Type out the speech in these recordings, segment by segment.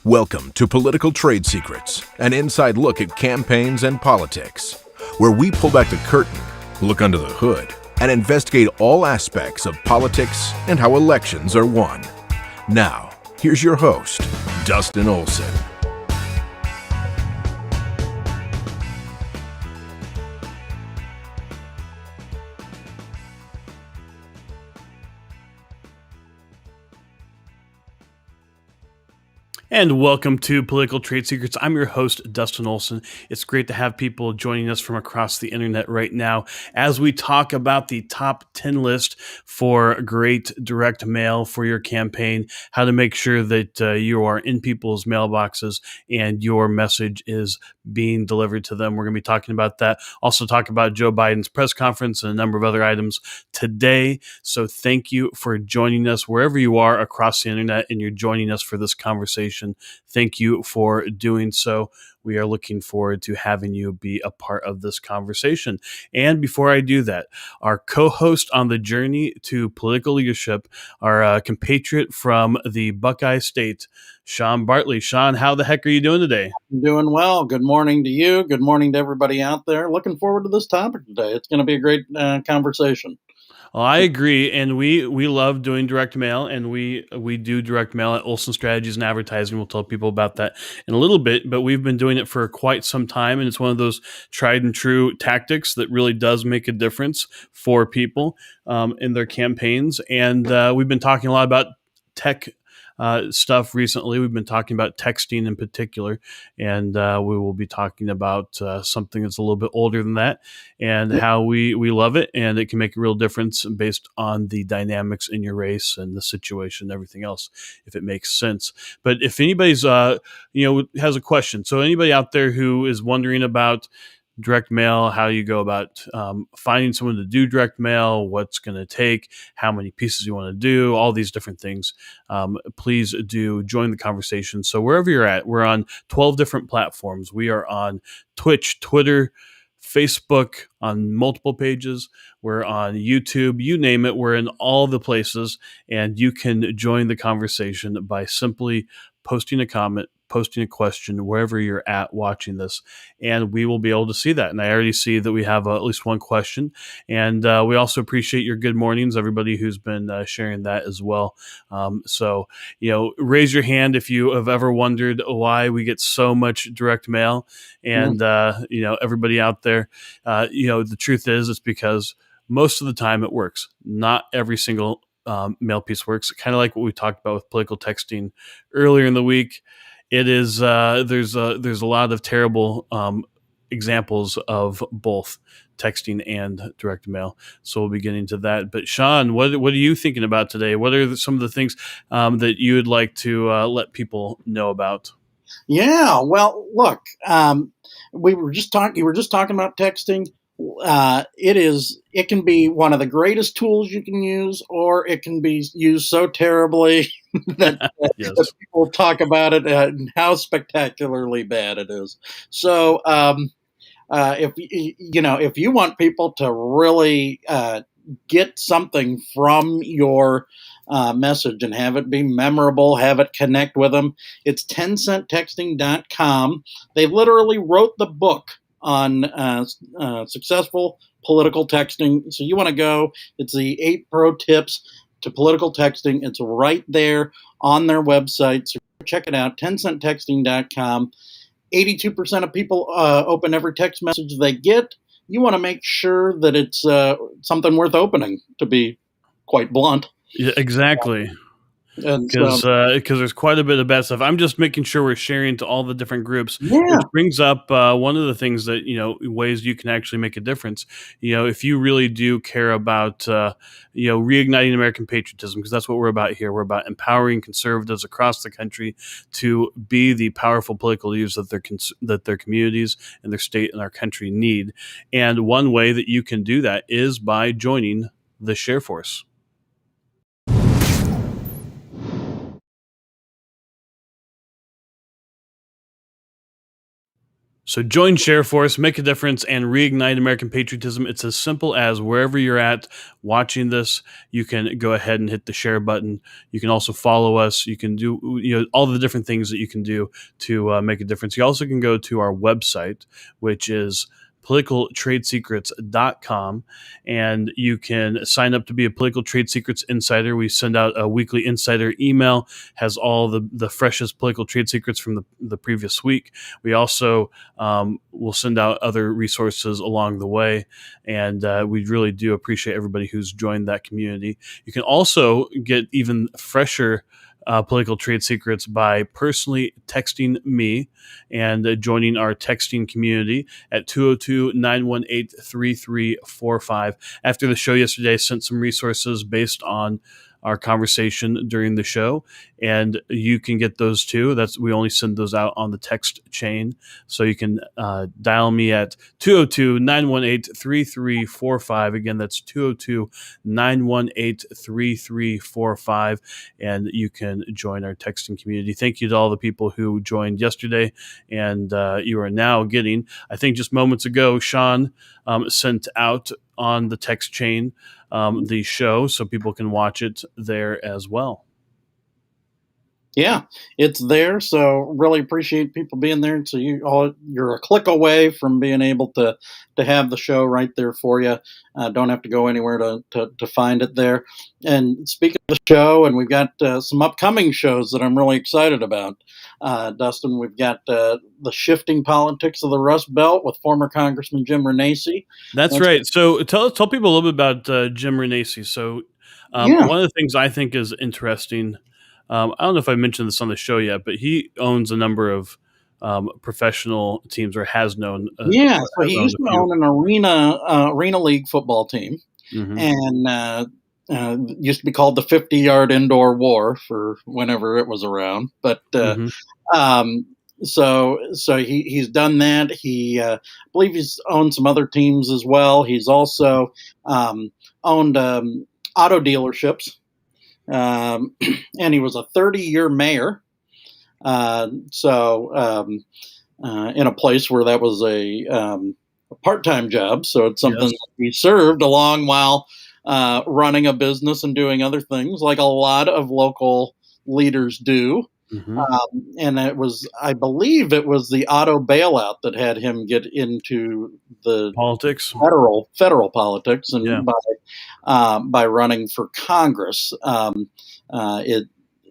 Welcome to Political Trade Secrets, an inside look at campaigns and politics, where we pull back the curtain, look under the hood, and investigate all aspects of politics and how elections are won. Now, here's your host, Dustin Olsen. And welcome to Political Trade Secrets. I'm your host, Dustin Olsen. It's great to have people joining us from across the internet right now as we talk about the top 10 list for great direct mail for your campaign, how to make sure that you are in people's mailboxes and your message is being delivered to them. We're going to be talking about that. Also talk about Joe Biden's press conference and a number of other items today. So thank you for joining us wherever you are across the internet and you're joining us for this conversation. Thank you for doing so. We are looking forward to having you be a part of this conversation. And before I do that, our co-host on the journey to political leadership, our compatriot from the Buckeye State, Sean Bartley. Sean, how the heck are you doing today? I'm doing well. Good morning to you. Good morning to everybody out there. Looking forward to this topic today. It's going to be a great conversation. Well, I agree, and we love doing direct mail, and we do direct mail at Olsen Strategies and Advertising. We'll tell people about that in a little bit, but we've been doing it for quite some time, and it's one of those tried and true tactics that really does make a difference for people in their campaigns. And we've been talking a lot about tech stuff recently. We've been talking about texting in particular, and we will be talking about something that's a little bit older than that and how we love it, and it can make a real difference based on the dynamics in your race and the situation and everything else, if it makes sense. But if anybody's has a question, so anybody out there who is wondering about direct mail, how you go about finding someone to do direct mail, what's going to take, how many pieces you want to do, all these different things, please do join the conversation. So wherever you're at, we're on 12 different platforms. We are on Twitch, Twitter, Facebook, on multiple pages. We're on YouTube, you name it. We're in all the places, and you can join the conversation by simply posting a comment, posting a question wherever you're at watching this, and we will be able to see that. And I already see that we have at least one question, and we also appreciate your good mornings, everybody who's been sharing that as well. So, raise your hand if you have ever wondered why we get so much direct mail. And, everybody out there, the truth is it's because most of the time it works. Not every single mail piece works. Kind of like what we talked about with political texting earlier in the week. It is there's a lot of terrible examples of both texting and direct mail. So we'll be getting to that. But Sean, what are you thinking about today? What are some of the things that you would like to let people know about? Yeah, well, look, you were just talking about texting. It can be one of the greatest tools you can use, or it can be used so terribly that, Yes. that people talk about it and how spectacularly bad it is. So, if you want people to really get something from your message and have it be memorable, have it connect with them, it's 10centtexting.com. They literally wrote the book on successful political texting. So you want to go, it's the 8 pro tips to political texting. It's right there on their website. So check it out, 10centtexting.com. 82% of people open every text message they get. You want to make sure that it's something worth opening, to be quite blunt. Yeah, exactly. Because there's quite a bit of bad stuff. I'm just making sure we're sharing to all the different groups, which brings up one of the things that, ways you can actually make a difference. If you really do care about, reigniting American patriotism, because that's what we're about here. We're about empowering conservatives across the country to be the powerful political leaders that their communities and their state and our country need. And one way that you can do that is by joining the Share Force. So join ShareForce, make a difference, and reignite American patriotism. It's as simple as wherever you're at watching this, you can go ahead and hit the share button. You can also follow us. You can do all the different things that you can do to make a difference. You also can go to our website, which is politicaltradesecrets.com, and you can sign up to be a Political Trade Secrets Insider. We send out a weekly insider email, has all the freshest political trade secrets from the previous week. We also will send out other resources along the way, and we really do appreciate everybody who's joined that community. You can also get even fresher political trade secrets by personally texting me and joining our texting community at 202-918-3345. After the show yesterday, I sent some resources based on our conversation during the show, and you can get those too. We only send those out on the text chain, so you can dial me at 202-918-3345. Again, that's 202-918-3345, and you can join our texting community. Thank you to all the people who joined yesterday, and you are now getting, I think just moments ago, Sean sent out on the text chain the show, so people can watch it there as well. Yeah, it's there. So really appreciate people being there. So you're a click away from being able to have the show right there for you. Don't have to go anywhere to find it there. And speaking of the show, and we've got some upcoming shows that I'm really excited about. Dustin, we've got the shifting politics of the Rust Belt with former Congressman Jim Renacci. That's right. So tell people a little bit about Jim Renacci. So one of the things I think is interesting. I don't know if I mentioned this on the show yet, but he owns a number of professional teams, or has known. So he used to own an arena league football team, and used to be called the 50-yard indoor war for whenever it was around. But so he's done that. He I believe he's owned some other teams as well. He's also owned auto dealerships. And he was a 30-year mayor. In a place where that was a part-time job. So it's something that he served along while running a business and doing other things like a lot of local leaders do. And I believe it was the auto bailout that had him get into the politics, federal politics, and by running for Congress.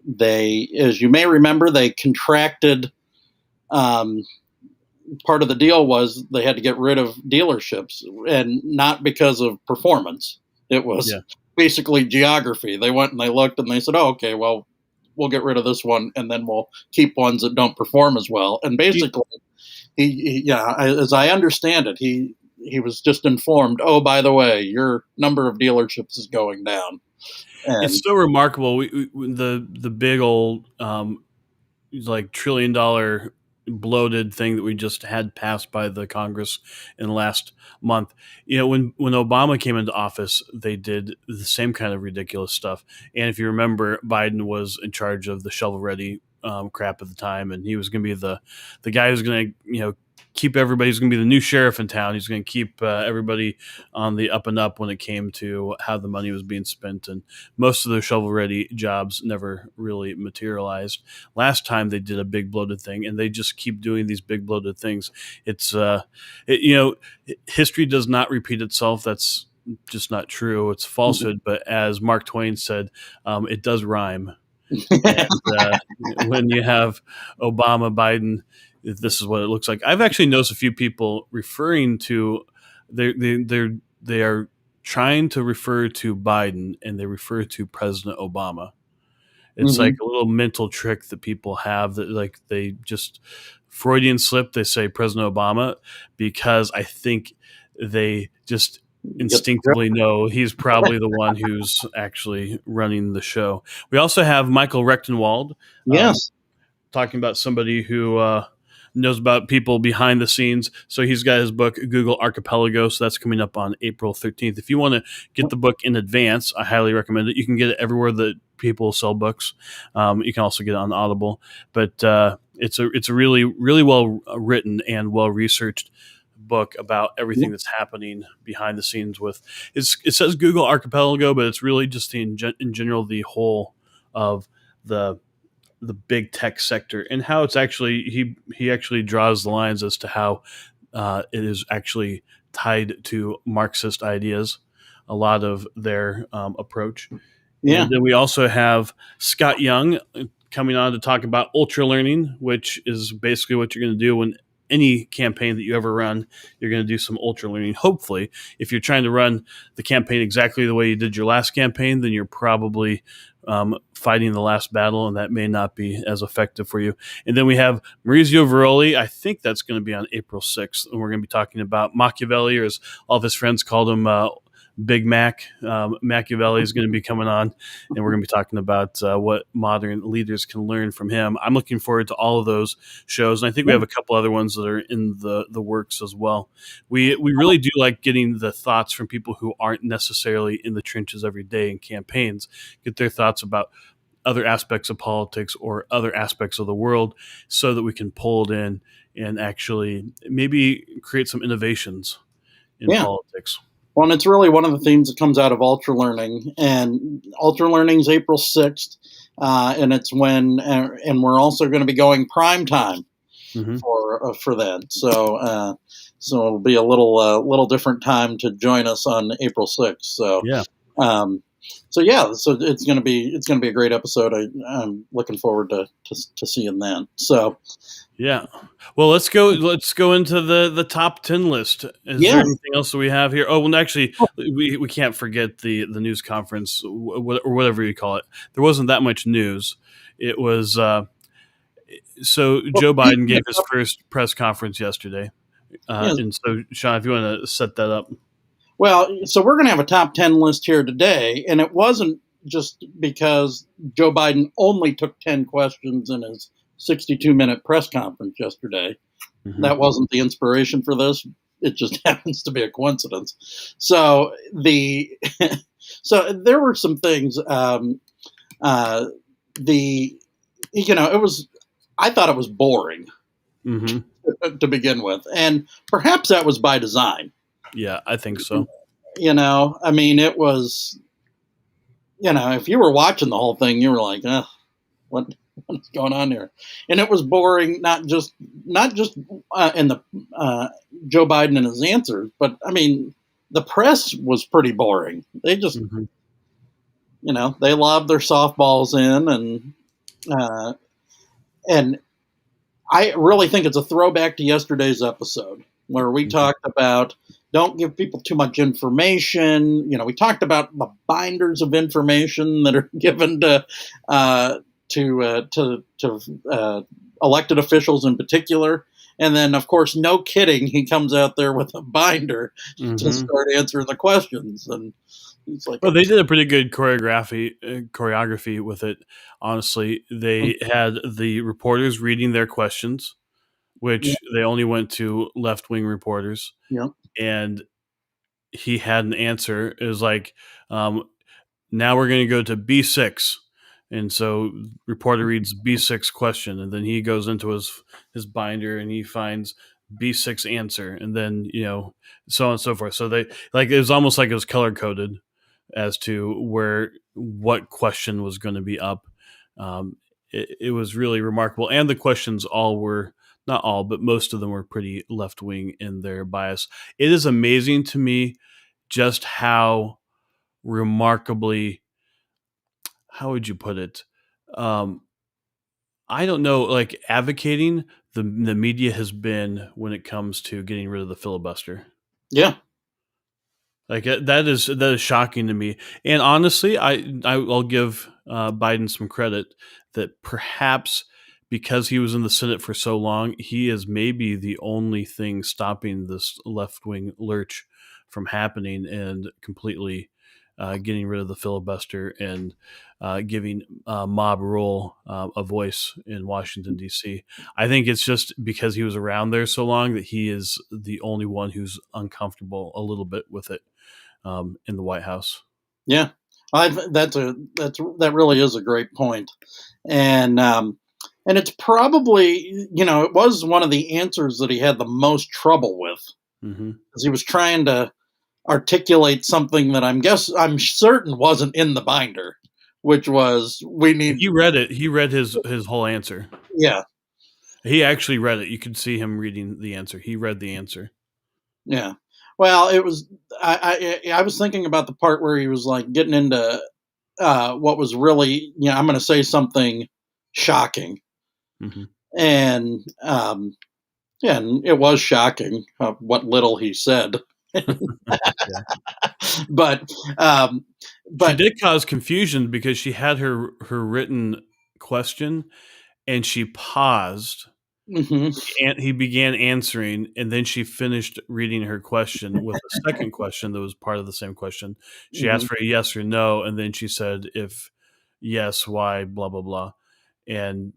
They, as you may remember, they contracted. Part of the deal was they had to get rid of dealerships, and not because of performance. It was basically geography. They went and they looked and they said, "Oh, okay, well, we'll get rid of this one, and then we'll keep ones that don't perform as well." And basically, as I understand it, he was just informed, "Oh, by the way, your number of dealerships is going down." And it's so remarkable. The big old like $1 trillion bloated thing that we just had passed by the Congress in the last month. When Obama came into office, they did the same kind of ridiculous stuff. And if you remember, Biden was in charge of the shovel-ready crap at the time, and he was going to be the guy who's going to keep everybody. He's going to be the new sheriff in town. He's going to keep everybody on the up and up when it came to how the money was being spent. And most of the shovel-ready jobs never really materialized. Last time they did a big bloated thing, and they just keep doing these big bloated things. It's history does not repeat itself. That's just not true. It's falsehood. But as Mark Twain said, it does rhyme. And when you have Obama, Biden, this is what it looks like. I've actually noticed a few people referring to they are trying to refer to Biden, and they refer to President Obama. It's like a little mental trick that people have, that like they just Freudian slip. They say President Obama because I think they just instinctively know he's probably the one who's actually running the show. We also have Michael Rechtenwald. Talking about somebody who knows about people behind the scenes. So he's got his book, Google Archipelago. So that's coming up on April 13th. If you want to get the book in advance, I highly recommend it. You can get it everywhere that people sell books. You can also get it on Audible. But it's a really really well written and well researched book about everything that's happening behind the scenes with it says Google Archipelago, but it's really just in general the whole of the big tech sector and how it's actually he actually draws the lines as to how it is actually tied to Marxist ideas, a lot of their approach. Yeah. And then we also have Scott Young coming on to talk about ultra learning, which is basically what you're going to do when any campaign that you ever run, you're going to do some ultra learning. Hopefully, if you're trying to run the campaign exactly the way you did your last campaign, then you're probably fighting the last battle, and that may not be as effective for you. And then we have Maurizio Veroli. I think that's going to be on April 6th, and we're going to be talking about Machiavelli, or as all of his friends called him, Big Mac. Machiavelli is going to be coming on, and we're going to be talking about what modern leaders can learn from him. I'm looking forward to all of those shows, and I think we have a couple other ones that are in the works as well. We really do like getting the thoughts from people who aren't necessarily in the trenches every day in campaigns, get their thoughts about other aspects of politics or other aspects of the world so that we can pull it in and actually maybe create some innovations in politics. Well, and it's really one of the themes that comes out of Ultra Learning, and Ultra Learning is April 6th, and it's when, and we're also going to be going prime time for that. So it'll be a little different time to join us on April 6th. So yeah. So it's going to be a great episode. I'm looking forward to seeing that. So yeah, well, let's go into the top 10 list. Is there anything else that we have here? Oh, well, actually, we can't forget the news conference or whatever you call it. There wasn't that much news. It was so Joe Biden gave his first press conference yesterday, and so Sean, if you want to set that up. Well, so we're going to have a top 10 list here today, and it wasn't just because Joe Biden only took 10 questions in his 62-minute press conference yesterday. That wasn't the inspiration for this. It just happens to be a coincidence. So so there were some things. It was. I thought it was boring to begin with, and perhaps that was by design. Yeah, I think so. I mean, it was, if you were watching the whole thing, you were like, what is going on here? And it was boring, not just in the Joe Biden and his answers, but I mean, the press was pretty boring. They just, they lobbed their softballs in, and I really think it's a throwback to yesterday's episode where we talked about don't give people too much information. We talked about the binders of information that are given to elected officials in particular. And then, of course, no kidding, he comes out there with a binder to start answering the questions. And he's like, well, they did a pretty good choreography with it. Honestly, they had the reporters reading their questions, which they only went to left-wing reporters. Yeah. And he had an answer. It was like, now we're going to go to B6. And so reporter reads B6 question, and then he goes into his binder and he finds B6 answer, and then, so on and so forth. So it was almost like it was color coded as to what question was going to be up. It was really remarkable. And the questions all were, not all, but most of them were pretty left-wing in their bias. It is amazing to me just how remarkably, how would you put it? I don't know, like advocating the media has been when it comes to getting rid of the filibuster. Yeah. Like that is shocking to me. And honestly, I'll give Biden some credit that perhaps because he was in the Senate for so long, he is maybe the only thing stopping this left-wing lurch from happening and completely getting rid of the filibuster and giving mob rule a voice in Washington, D.C. I think it's just because he was around there so long that he is the only one who's uncomfortable a little bit with it in the White House. Yeah, that really is a great point. And And it's probably, it was one of the answers that he had the most trouble with, Mm-hmm. because he was trying to articulate something that I'm certain wasn't in the binder, which was we need. He read it. He read his whole answer. Yeah, He actually read it. You could see him reading the answer. He read the answer. yeah. Well, it was. I was thinking about the part where he was like getting into what was really, I'm going to say something shocking, Mm-hmm. and yeah, and it was shocking what little he said. Yeah. but um, She but did cause confusion because she had her written question and she paused. mhm, And he began answering, and then she finished reading her question with a second question that was part of the same question. She asked mhm, for a yes or no, and then she said, "If yes, why?" Blah blah blah, and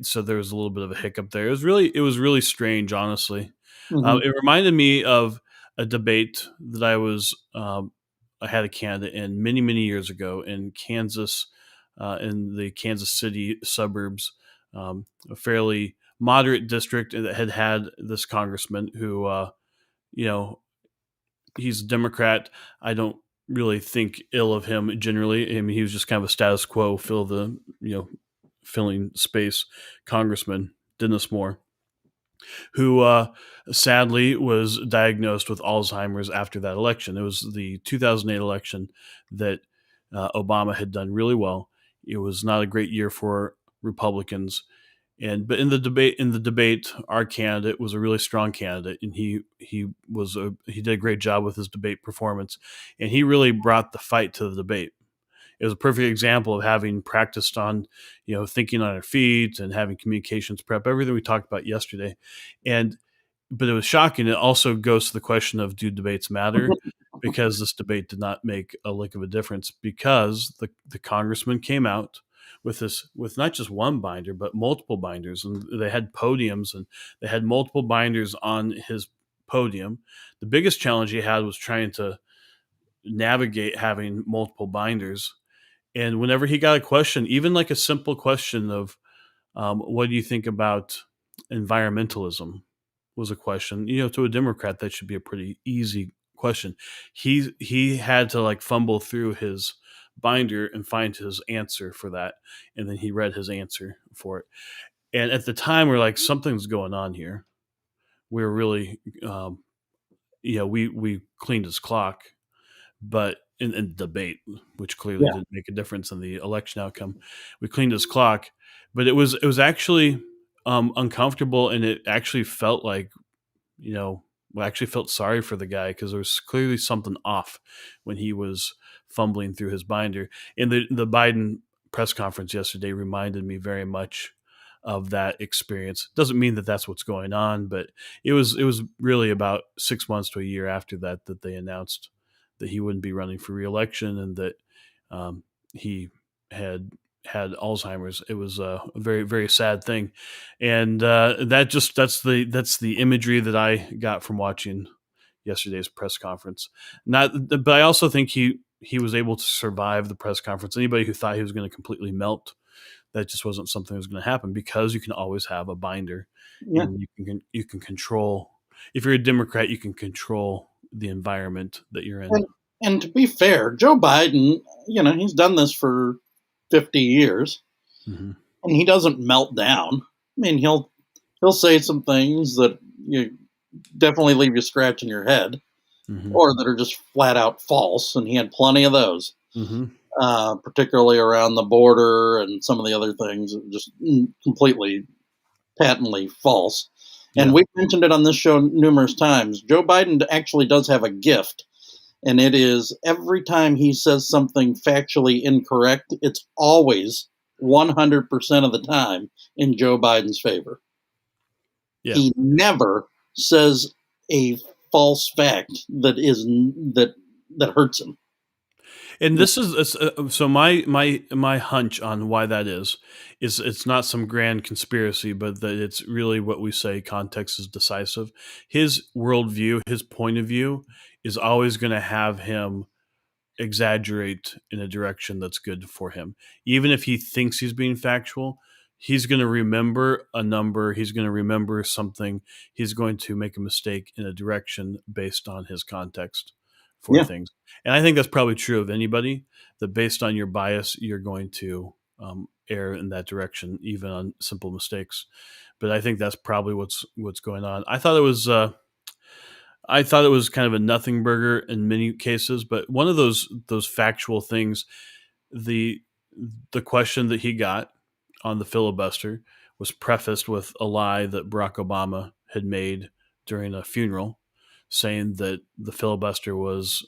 so there was a little bit of a hiccup there. It was really strange, honestly. mhm, It reminded me of a debate that I had a candidate in many years ago in Kansas, in the Kansas City suburbs, a fairly moderate district that had this congressman who, you know, he's a Democrat. I don't really think ill of him generally. I mean, he was just kind of a status quo, filling space congressman, Dennis Moore, who sadly was diagnosed with Alzheimer's after that election. It was the 2008 election that Obama had done really well. It was not a great year for Republicans, but in the debate, our candidate was a really strong candidate, and he did a great job with his debate performance, and he really brought the fight to the debate. It was a perfect example of having practiced on, thinking on our feet and having communications prep, everything we talked about yesterday. And but it was shocking. It also goes to the question of, do debates matter? Because this debate did not make a lick of a difference, because the congressman came out with not just one binder but multiple binders, and they had podiums, and they had multiple binders on his podium. The biggest challenge he had was trying to navigate having multiple binders. And whenever he got a question, even like a simple question of, what do you think about environmentalism, was a question. To a Democrat, that should be a pretty easy question. He had to like fumble through his binder and find his answer for that, and then he read his answer for it. And at the time, we're like, something's going on here. We're really, we cleaned his clock, but in debate, which clearly yeah, didn't make a difference in the election outcome, we cleaned his clock, but it was actually uncomfortable, and it actually felt like, I actually felt sorry for the guy, because there was clearly something off when he was fumbling through his binder. And the Biden press conference yesterday reminded me very much of that experience. Doesn't mean that that's what's going on, but it was really about 6 months to a year after that they announced that he wouldn't be running for reelection, and that he had Alzheimer's. It was a very very sad thing, and that's the imagery that I got from watching yesterday's press conference. Not, but I also think he was able to survive the press conference. Anybody who thought he was going to completely melt, that just wasn't something that was going to happen, because you can always have a binder, yeah. and you can control. If you're a Democrat, you can control the environment that you're in. And and to be fair, Joe Biden, he's done this for 50 years, Hmm. and he doesn't melt down. I mean, he'll say some things that you definitely leave you scratching your head, Hmm. or that are just flat out false, and he had plenty of those. Hmm. Particularly around the border and some of the other things, just completely patently false. And Yeah. we've mentioned it on this show numerous times. Joe Biden actually does have a gift, and it is every time he says something factually incorrect, it's always 100% of the time in Joe Biden's favor. Yeah. He never says a false fact that hurts him. And this is so my hunch on why that is it's not some grand conspiracy, but that it's really what we say: context is decisive. His worldview, his point of view, is always going to have him exaggerate in a direction that's good for him, even if he thinks he's being factual. he's going to remember a number. He's going to remember something. He's going to make a mistake in a direction based on his context for Yeah. things. And I think that's probably true of anybody, that based on your bias, you're going to err in that direction, even on simple mistakes. But I think that's probably what's going on. I thought it was kind of a nothing burger in many cases, but one of those factual things, the question that he got on the filibuster was prefaced with a lie that Barack Obama had made during a funeral, saying that the filibuster was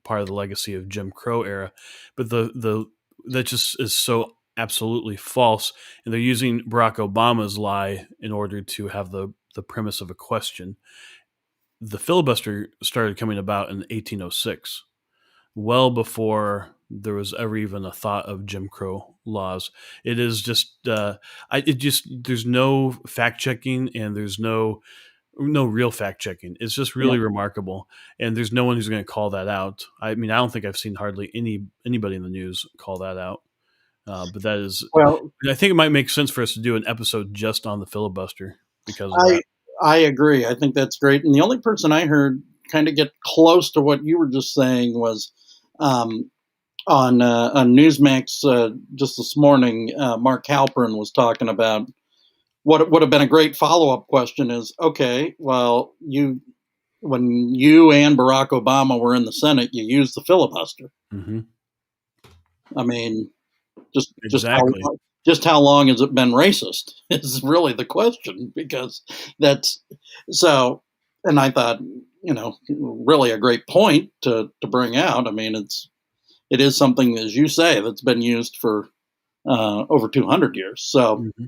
part of the legacy of Jim Crow era. But that just is so absolutely false, and they're using Barack Obama's lie in order to have the premise of a question. The filibuster started coming about in 1806, well before there was ever even a thought of Jim Crow laws. It is just, there's no fact checking, and there's no real fact checking. It's just really remarkable, and there's no one who's going to call that out. I mean, I don't think I've seen hardly anybody in the news call that out. But that is, Well, I think it might make sense for us to do an episode just on the filibuster because of I that. I agree. I think that's great. And the only person I heard kind of get close to what you were just saying was um, on Newsmax just this morning. Mark Halperin was talking about what would have been a great follow up question is, okay, well, when you and Barack Obama were in the Senate, you used the filibuster. Mm-hmm. I mean, Exactly. just how long has it been racist is really the question, because that's so. And I thought, really a great point to bring out. I mean, it is something, as you say, that's been used for over 200 years. So Mm-hmm.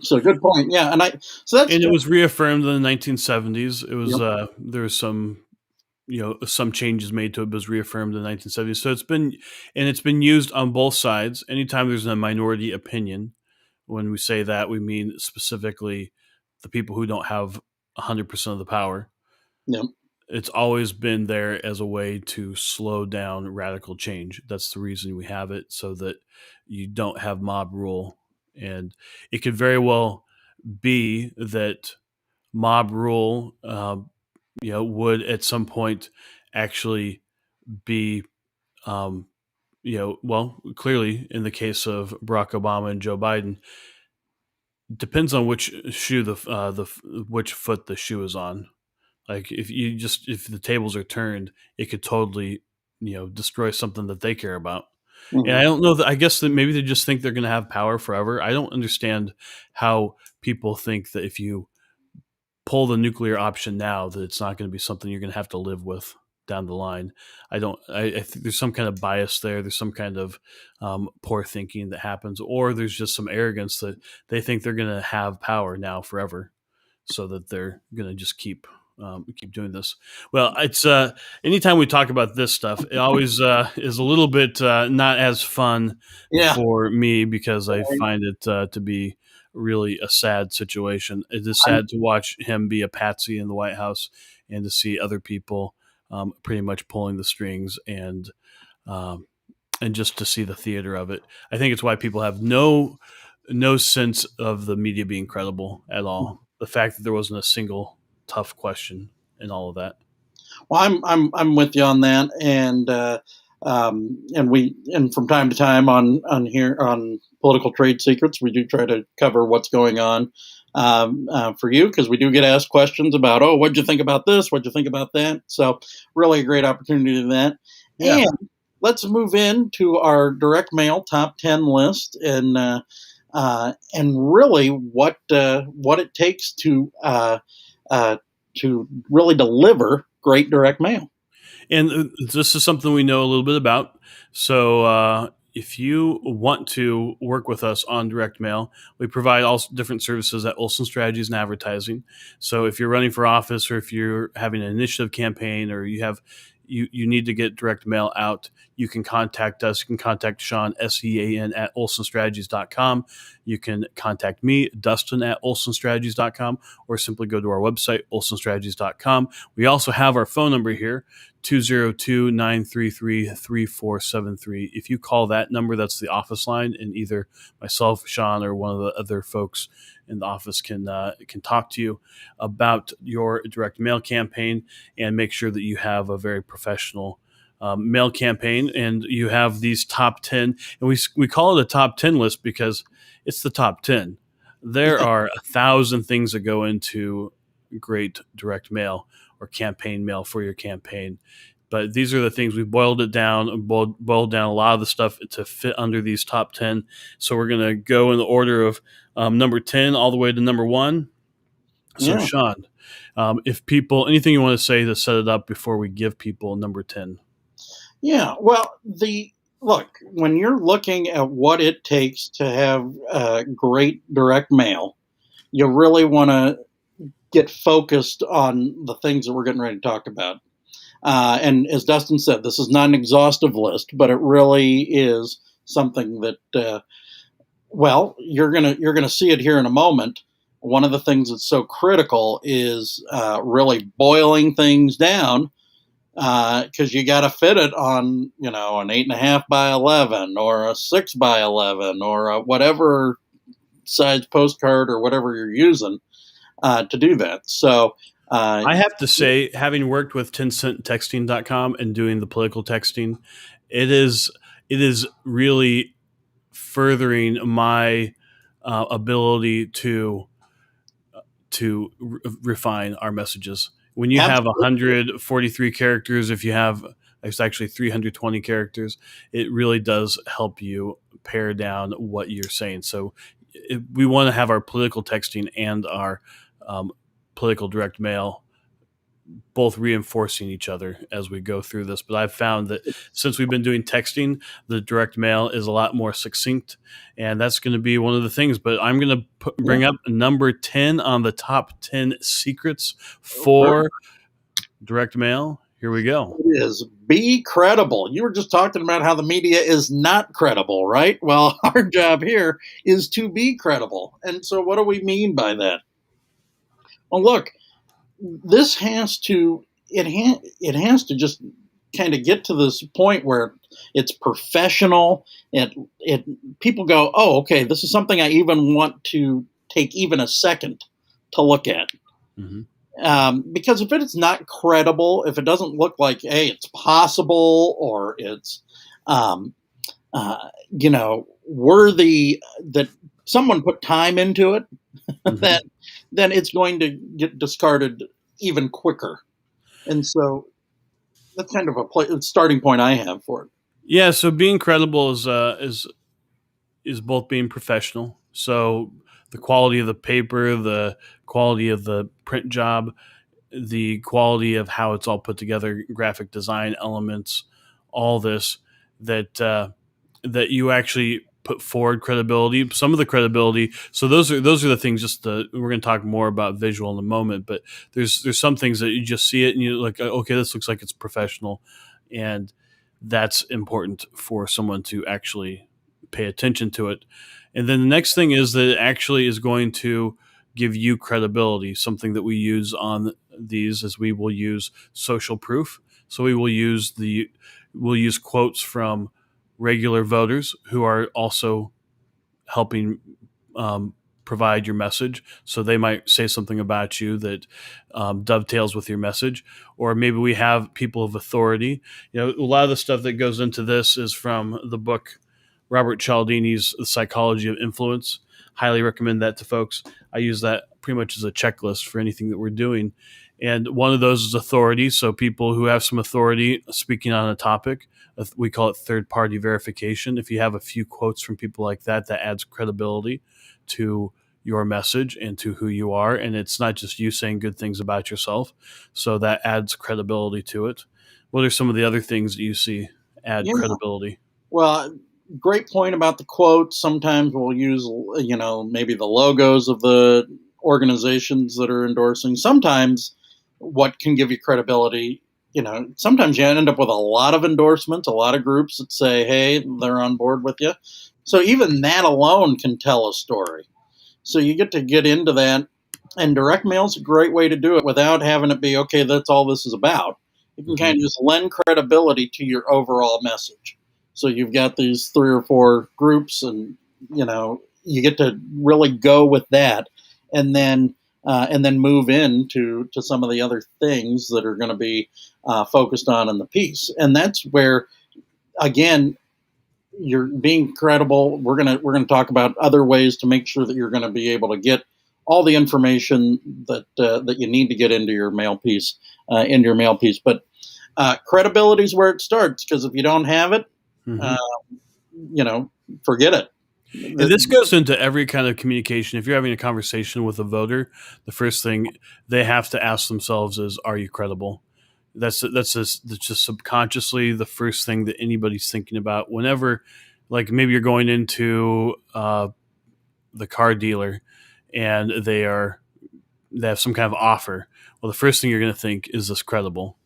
so good point. Yeah, and it was reaffirmed in the 1970s. It was Yep. there was some some changes made to it, but it was reaffirmed in the 1970s. So it's been used on both sides. Anytime there's a minority opinion, when we say that, we mean specifically the people who don't have 100% of the power. Yep. It's always been there as a way to slow down radical change. That's the reason we have it, so that you don't have mob rule. And it could very well be that mob rule, would at some point actually be, well, clearly in the case of Barack Obama and Joe Biden, depends on which shoe which foot the shoe is on. Like if the tables are turned, it could totally, destroy something that they care about. And I Mhm. don't know that, I guess that maybe they just think they're going to have power forever. I don't understand how people think that if you pull the nuclear option now, that it's not going to be something you're going to have to live with down the line. I don't. I think there's some kind of bias there. There's some kind of poor thinking that happens, or there's just some arrogance that they think they're going to have power now forever, so that they're going to just keep doing this. Well, it's anytime we talk about this stuff, it always is a little bit not as fun Yeah. for me, because I find it to be really a sad situation. It is I'm, sad to watch him be a patsy in the White House, and to see other people pretty much pulling the strings, um, and just to see the theater of it. I think it's why people have no sense of the media being credible at all. The fact that there wasn't a single tough question and all of that. Well, I'm with you on that, and from time to time on here on Political Trade Secrets, we do try to cover what's going on for you, because we do get asked questions about, oh, what'd you think about this? What'd you think about that? So really a great opportunity to do that. Yeah. And let's move into our direct mail top 10 list, and really what it takes to really deliver great direct mail. And this is something we know a little bit about. So if you want to work with us on direct mail, we provide all different services at Olsen Strategies and Advertising. So if you're running for office, or if you're having an initiative campaign, or you need to get direct mail out, you can contact us. You can contact Sean, Sean, at olsenstrategies.com. You can contact me, Dustin, at olsenstrategies.com, or simply go to our website, olsenstrategies.com. We also have our phone number here, 202-933-3473. If you call that number, that's the office line, and either myself, Sean, or one of the other folks in the office can talk to you about your direct mail campaign and make sure that you have a very professional mail campaign, and you have these top 10, and we call it a top 10 list because it's the top 10. There are 1,000 things that go into great direct mail or campaign mail for your campaign. But these are the things. We've boiled it down, boiled down a lot of the stuff to fit under these top 10. So we're going to go in the order of number 10 all the way to number 1. So, Yeah. Sean, if people, anything you want to say to set it up before we give people number 10? Yeah. Well, look, when you're looking at what it takes to have great direct mail, you really want to get focused on the things that we're getting ready to talk about. And as Dustin said, this is not an exhaustive list, but it really is something that, you're gonna see it here in a moment. One of the things that's so critical is really boiling things down, because you got to fit it on, an 8.5 by 11 or a 6 by 11 or a whatever size postcard or whatever you're using to do that. So I have to say, having worked with 10centtexting.com and doing the political texting, it is really furthering my ability to refine our messages. When you have 143 characters, if you have, it's actually 320 characters, it really does help you pare down what you're saying. So we want to have our political texting and our political direct mail both reinforcing each other as we go through this. But I've found that since we've been doing texting, the direct mail is a lot more succinct, and that's going to be one of the things. But I'm going to bring up number 10 on the top 10 secrets for direct mail. Here we go. It is be credible. You were just talking about how the media is not credible, right? Well, our job here is to be credible. And so what do we mean by that? Well, look, this has to just kind of get to this point where it's professional. People go, oh, okay, this is something I even want to take even a second to look at. Mm-hmm. Because if it's not credible, if it doesn't look like, hey, it's possible, or it's worthy that someone put time into it, mm-hmm. then it's going to get discarded even quicker. And so that's kind of a starting point I have for it. Yeah, so being credible is both being professional. So the quality of the paper, the quality of the print job, the quality of how it's all put together, graphic design elements, all this that you actually put forward credibility, some of the credibility. So those are the things. We're going to talk more about visual in a moment, but there's some things that you just see it and you're like, okay, this looks like it's professional, and that's important for someone to actually pay attention to it. And then the next thing is that it actually is going to give you credibility. Something that we use on these is we will use social proof. So we'll use quotes from regular voters who are also helping provide your message. So they might say something about you that dovetails with your message. Or maybe we have people of authority. A lot of the stuff that goes into this is from the book Robert Cialdini's The Psychology of Influence. Highly recommend that to folks. I use that pretty much as a checklist for anything that we're doing. And one of those is authority. So people who have some authority speaking on a topic, we call it third-party verification. If you have a few quotes from people like that, that adds credibility to your message and to who you are. And it's not just you saying good things about yourself. So that adds credibility to it. What are some of the other things that you see add credibility? Well, great point about the quotes. Sometimes we'll use, maybe the logos of the organizations that are endorsing. Sometimes what can give you credibility, sometimes you end up with a lot of endorsements, a lot of groups that say, hey, they're on board with you. So even that alone can tell a story. So you get to get into that. And direct mail is a great way to do it without having it be, okay, that's all this is about. It can kind of just lend credibility to your overall message. So you've got these 3 or 4 groups, and you get to really go with that, and then move into some of the other things that are going to be focused on in the piece. And that's where, again, you're being credible. We're gonna talk about other ways to make sure that you're going to be able to get all the information that you need to get into your mail piece, But credibility is where it starts, because if you don't have it, uh, forget it. And this goes into every kind of communication. If you're having a conversation with a voter, the first thing they have to ask themselves is, "Are you credible?" That's just subconsciously the first thing that anybody's thinking about whenever, like, maybe you're going into the car dealer and they have some kind of offer. Well, the first thing you're going to think is, this credible?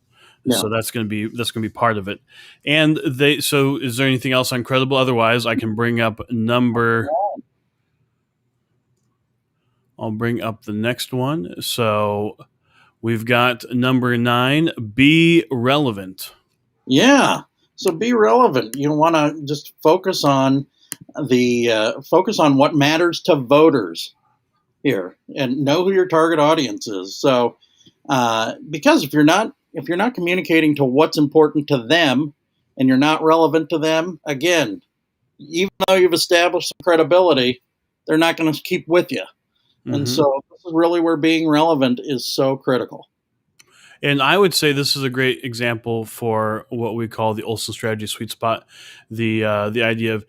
Yeah. So that's going to be part of it. And so is there anything else on credible? Otherwise, I can bring up I'll bring up the next one. So we've got number 9, be relevant. Yeah. So be relevant. You want to just focus on what matters to voters here, and know who your target audience is. So, because if you're not communicating to what's important to them, and you're not relevant to them, again, even though you've established some credibility, they're not going to keep with you. And so this is really where being relevant is so critical. And I would say this is a great example for what we call the Olsen strategy sweet spot. The idea of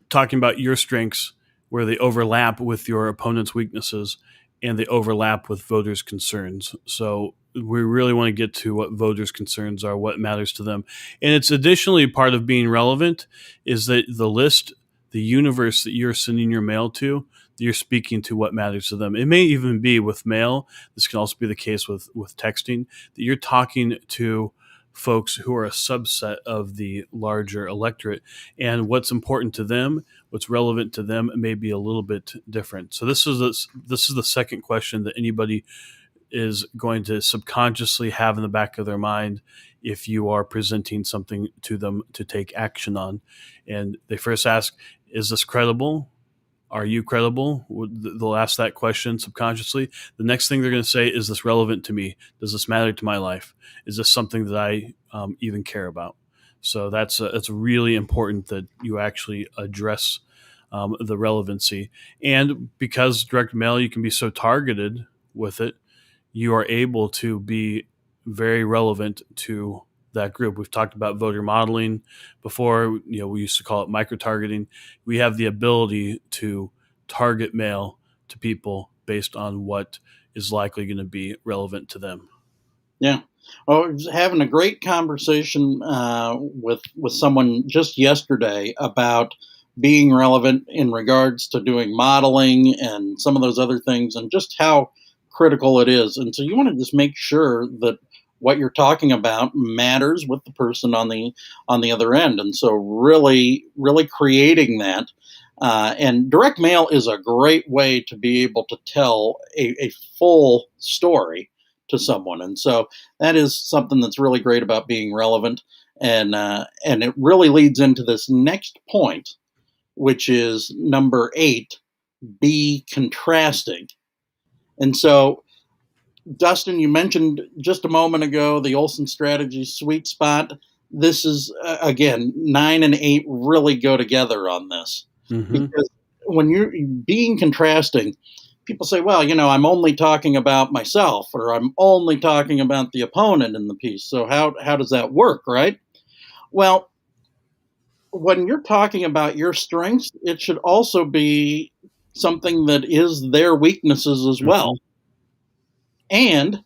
talking about your strengths where they overlap with your opponent's weaknesses, and they overlap with voters' concerns. So we really want to get to what voters' concerns are, what matters to them. And it's additionally part of being relevant is that the universe that you're sending your mail to, you're speaking to what matters to them. It may even be with mail. This can also be the case with texting, that you're talking to folks who are a subset of the larger electorate, and what's important to them, what's relevant to them, may be a little bit different. So this is the second question that anybody is going to subconsciously have in the back of their mind if you are presenting something to them to take action on. And they first ask, is this credible? Are you credible? They'll ask that question subconsciously. The next thing they're going to say, is this relevant to me? Does this matter to my life? Is this something that I even care about? So it's really important that you actually address the relevancy. And because direct mail, you can be so targeted with it, you are able to be very relevant to that group. We've talked about voter modeling before. We used to call it micro-targeting. We have the ability to target mail to people based on what is likely going to be relevant to them. Yeah. I was having a great conversation with someone just yesterday about being relevant in regards to doing modeling and some of those other things, and just how critical it is. And so you want to just make sure that what you're talking about matters with the person on the other end. And so really, really creating that. And direct mail is a great way to be able to tell a full story to someone. And so that is something that's really great about being relevant. And it really leads into this next point, which is number 8, be contrasting. And so, Dustin, you mentioned just a moment ago the Olsen strategy sweet spot. This is, again, 9 and 8 really go together on this. Because when you're being contrasting, people say, well, I'm only talking about myself, or I'm only talking about the opponent in the piece. So how does that work, right? Well, when you're talking about your strengths, it should also be something that is their weaknesses as well. And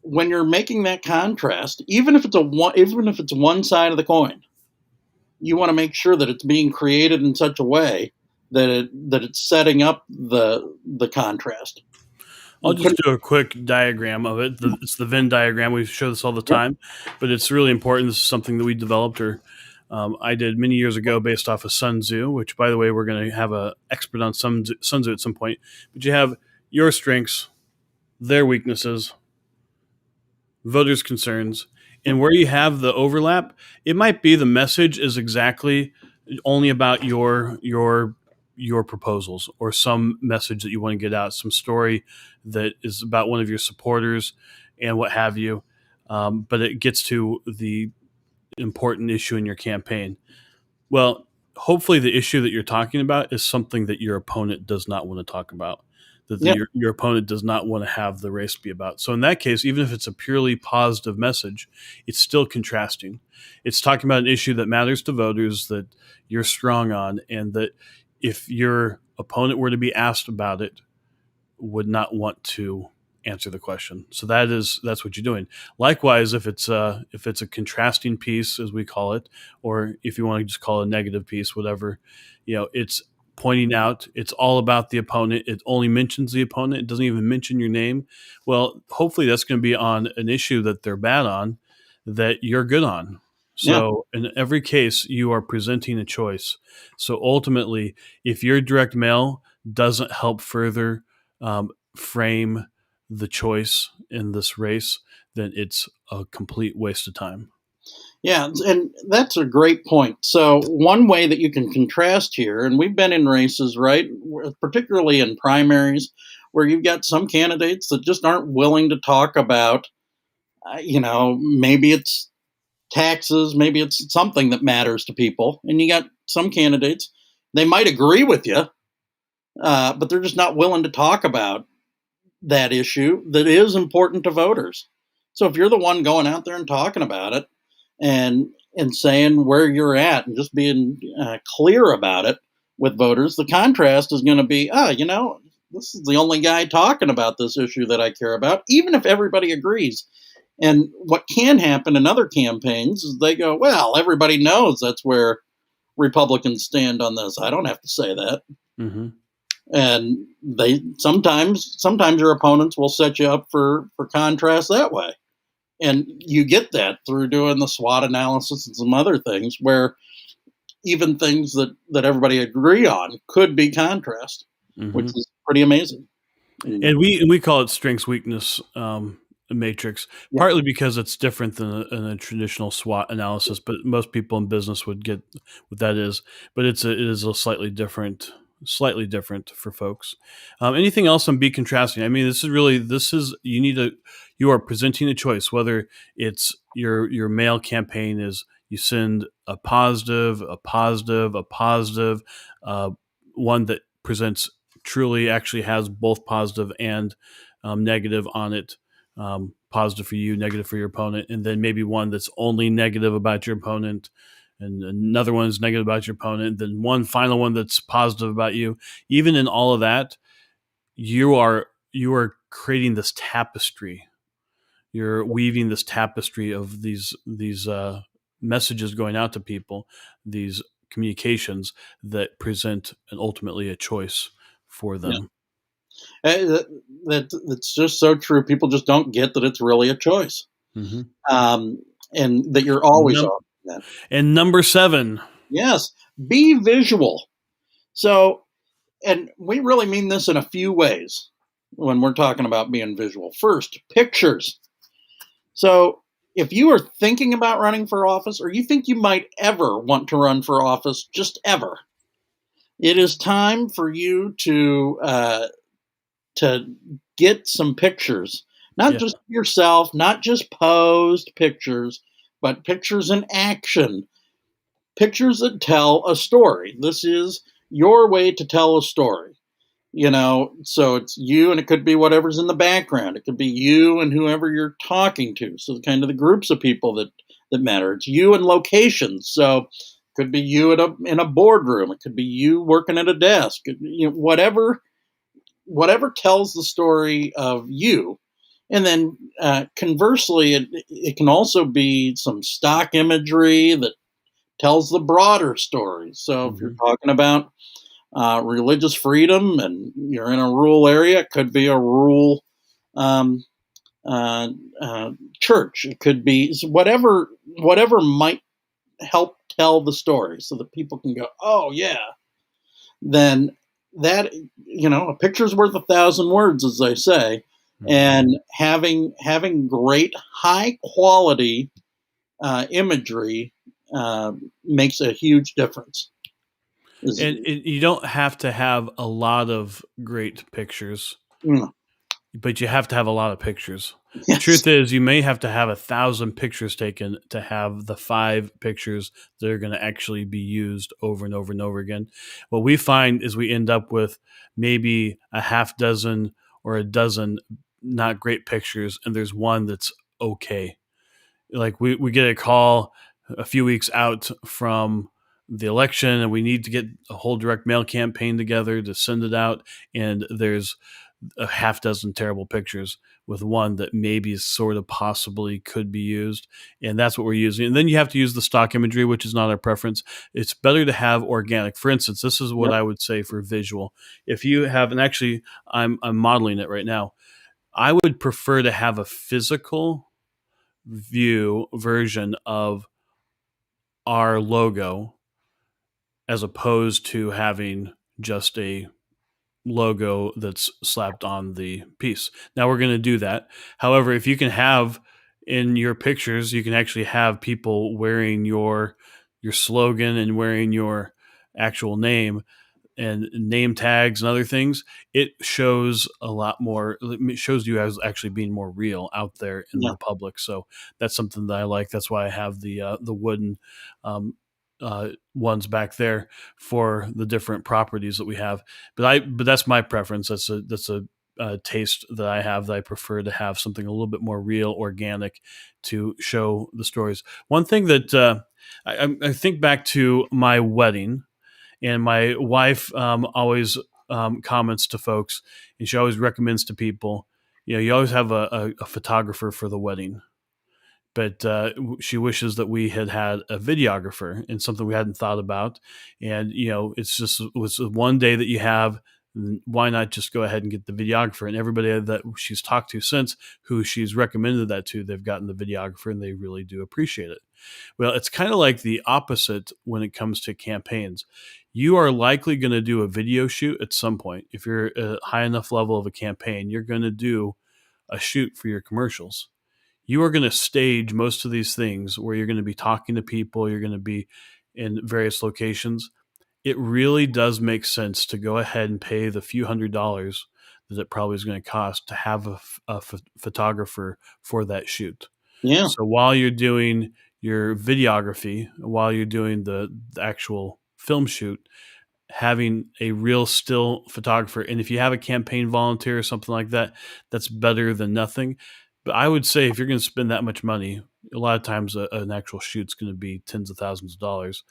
when you're making that contrast, even if it's one side of the coin, you want to make sure that it's being created in such a way that it's setting up the contrast. I'll just do a quick diagram of it. It's the Venn diagram. We show this all the time, but it's really important. This is something that we developed, or I did many years ago based off of Sun Tzu, which, by the way, we're going to have an expert on Sun Tzu at some point. But you have your strengths, their weaknesses, voters' concerns, And where you have the overlap, it might be the message is exactly only about your proposals, or some message that you want to get out, some story that is about one of your supporters and what have you. But it gets to the important issue in your campaign. Well, hopefully the issue that you're talking about is something that your opponent does not want to talk about, that Yeah. your opponent does not want to have the race be about. So in that case, even if it's a purely positive message, it's still contrasting. It's talking about an issue that matters to voters, that you're strong on, and that if your opponent were to be asked about it, would not want to answer the question. So that's what you're doing. Likewise, if it's a contrasting piece, as we call it, or if you want to just call it a negative piece, whatever, it's pointing out, it's all about the opponent. It only mentions the opponent. It doesn't even mention your name. Well, hopefully that's going to be on an issue that they're bad on, that you're good on. So in every case, you are presenting a choice. So ultimately, if your direct mail doesn't help further frame the choice in this race, then it's a complete waste of time. Yeah, and that's a great point. So, one way that you can contrast here, and we've been in races, right, particularly in primaries, where you've got some candidates that just aren't willing to talk about, maybe it's taxes, maybe it's something that matters to people. And you got some candidates, they might agree with you, but they're just not willing to talk about that issue that is important to voters. So if you're the one going out there and talking about it, and saying where you're at and just being clear about it with voters, the contrast is going to be, this is the only guy talking about this issue that I care about, even if everybody agrees. And what can happen in other campaigns is they go, well, everybody knows that's where Republicans stand on this. I don't have to say that. Mm-hmm. And they sometimes your opponents will set you up for contrast that way. And you get that through doing the SWOT analysis and some other things where even things that everybody agree on could be contrast, which is pretty amazing. And we call it strengths weakness matrix, partly because it's different than a traditional SWOT analysis, but most people in business would get what that is. But it is a slightly different for folks. Anything else on be contrasting? I mean, you are presenting a choice, whether it's your mail campaign is you send a positive, one that presents truly actually has both positive and negative on it. Positive for you, negative for your opponent, and then maybe one that's only negative about your opponent, and another one is negative about your opponent, then one final one that's positive about you. Even in all of that, you are creating this tapestry. You're weaving this tapestry of these messages going out to people, these communications that present ultimately a choice for them. Yeah. That's just so true. People just don't get that it's really a choice, and that you're always on that. And number 7, yes, be visual. So, and we really mean this in a few ways when we're talking about being visual. First, pictures. So, if you are thinking about running for office, or you think you might ever want to run for office, just ever, it is time for you to get some pictures, not just yourself, not just posed pictures, but pictures in action, pictures that tell a story. This is your way to tell a story. So it's you, and it could be whatever's in the background. It could be you and whoever you're talking to. So kind of the groups of people that matter. It's you and locations. So it could be you in a boardroom. It could be you working at a desk. Whatever tells the story of you. And then conversely, it can also be some stock imagery that tells the broader story. So if you're talking about religious freedom and you're in a rural area, it could be a rural church. It could be whatever might help tell the story so that people can go, oh, yeah. Then that, a picture's worth 1,000 words, as they say. And having great high quality imagery makes a huge difference. And you don't have to have a lot of great pictures, Mm, but you have to have a lot of pictures. The yes. truth is, you may have to have 1,000 pictures taken to have the 5 pictures that are going to actually be used over and over and over again. What we find is we end up with maybe a half dozen or a dozen not great pictures, and there's one that's okay. Like we get a call a few weeks out from the election and we need to get a whole direct mail campaign together to send it out, and there's a half dozen terrible pictures with one that maybe sort of possibly could be used, and that's what we're using. And then you have to use the stock imagery, which is not our preference. It's better to have organic. For instance, this is what Yep. I would say for visual. If you have, and actually I'm modeling it right now, I would prefer to have a physical view version of our logo as opposed to having just a logo that's slapped on the piece. Now we're going to do that. However, if you can have in your pictures, you can actually have people wearing your slogan and wearing your actual name and name tags and other things, it shows a lot more. It shows you as actually being more real out there in Yeah. the public. So that's something that I like. That's why I have the wooden ones back there for the different properties that we have. But that's my preference. That's a taste that I have, that I prefer to have something a little bit more real, organic, to show the stories. One thing that I think back to my wedding, and my wife always comments to folks, and she always recommends to people, you always have a photographer for the wedding, but she wishes that we had had a videographer, and something we hadn't thought about. And it's just was one day that you have. Why not just go ahead and get the videographer? And everybody that she's talked to since, who she's recommended that to, they've gotten the videographer and they really do appreciate it. Well, it's kind of like the opposite when it comes to campaigns. You are likely going to do a video shoot at some point. If you're a high enough level of a campaign, you're going to do a shoot for your commercials. You are going to stage most of these things where you're going to be talking to people, you're going to be in various locations. It really does make sense to go ahead and pay the few $100s that it probably is going to cost to have a photographer for that shoot. Yeah. So while you're doing your videography, while you're doing the actual film shoot, having a real still photographer, and if you have a campaign volunteer or something like that, that's better than nothing. But I would say if you're going to spend that much money, a lot of times an actual shoot's going to be tens of thousands of dollars.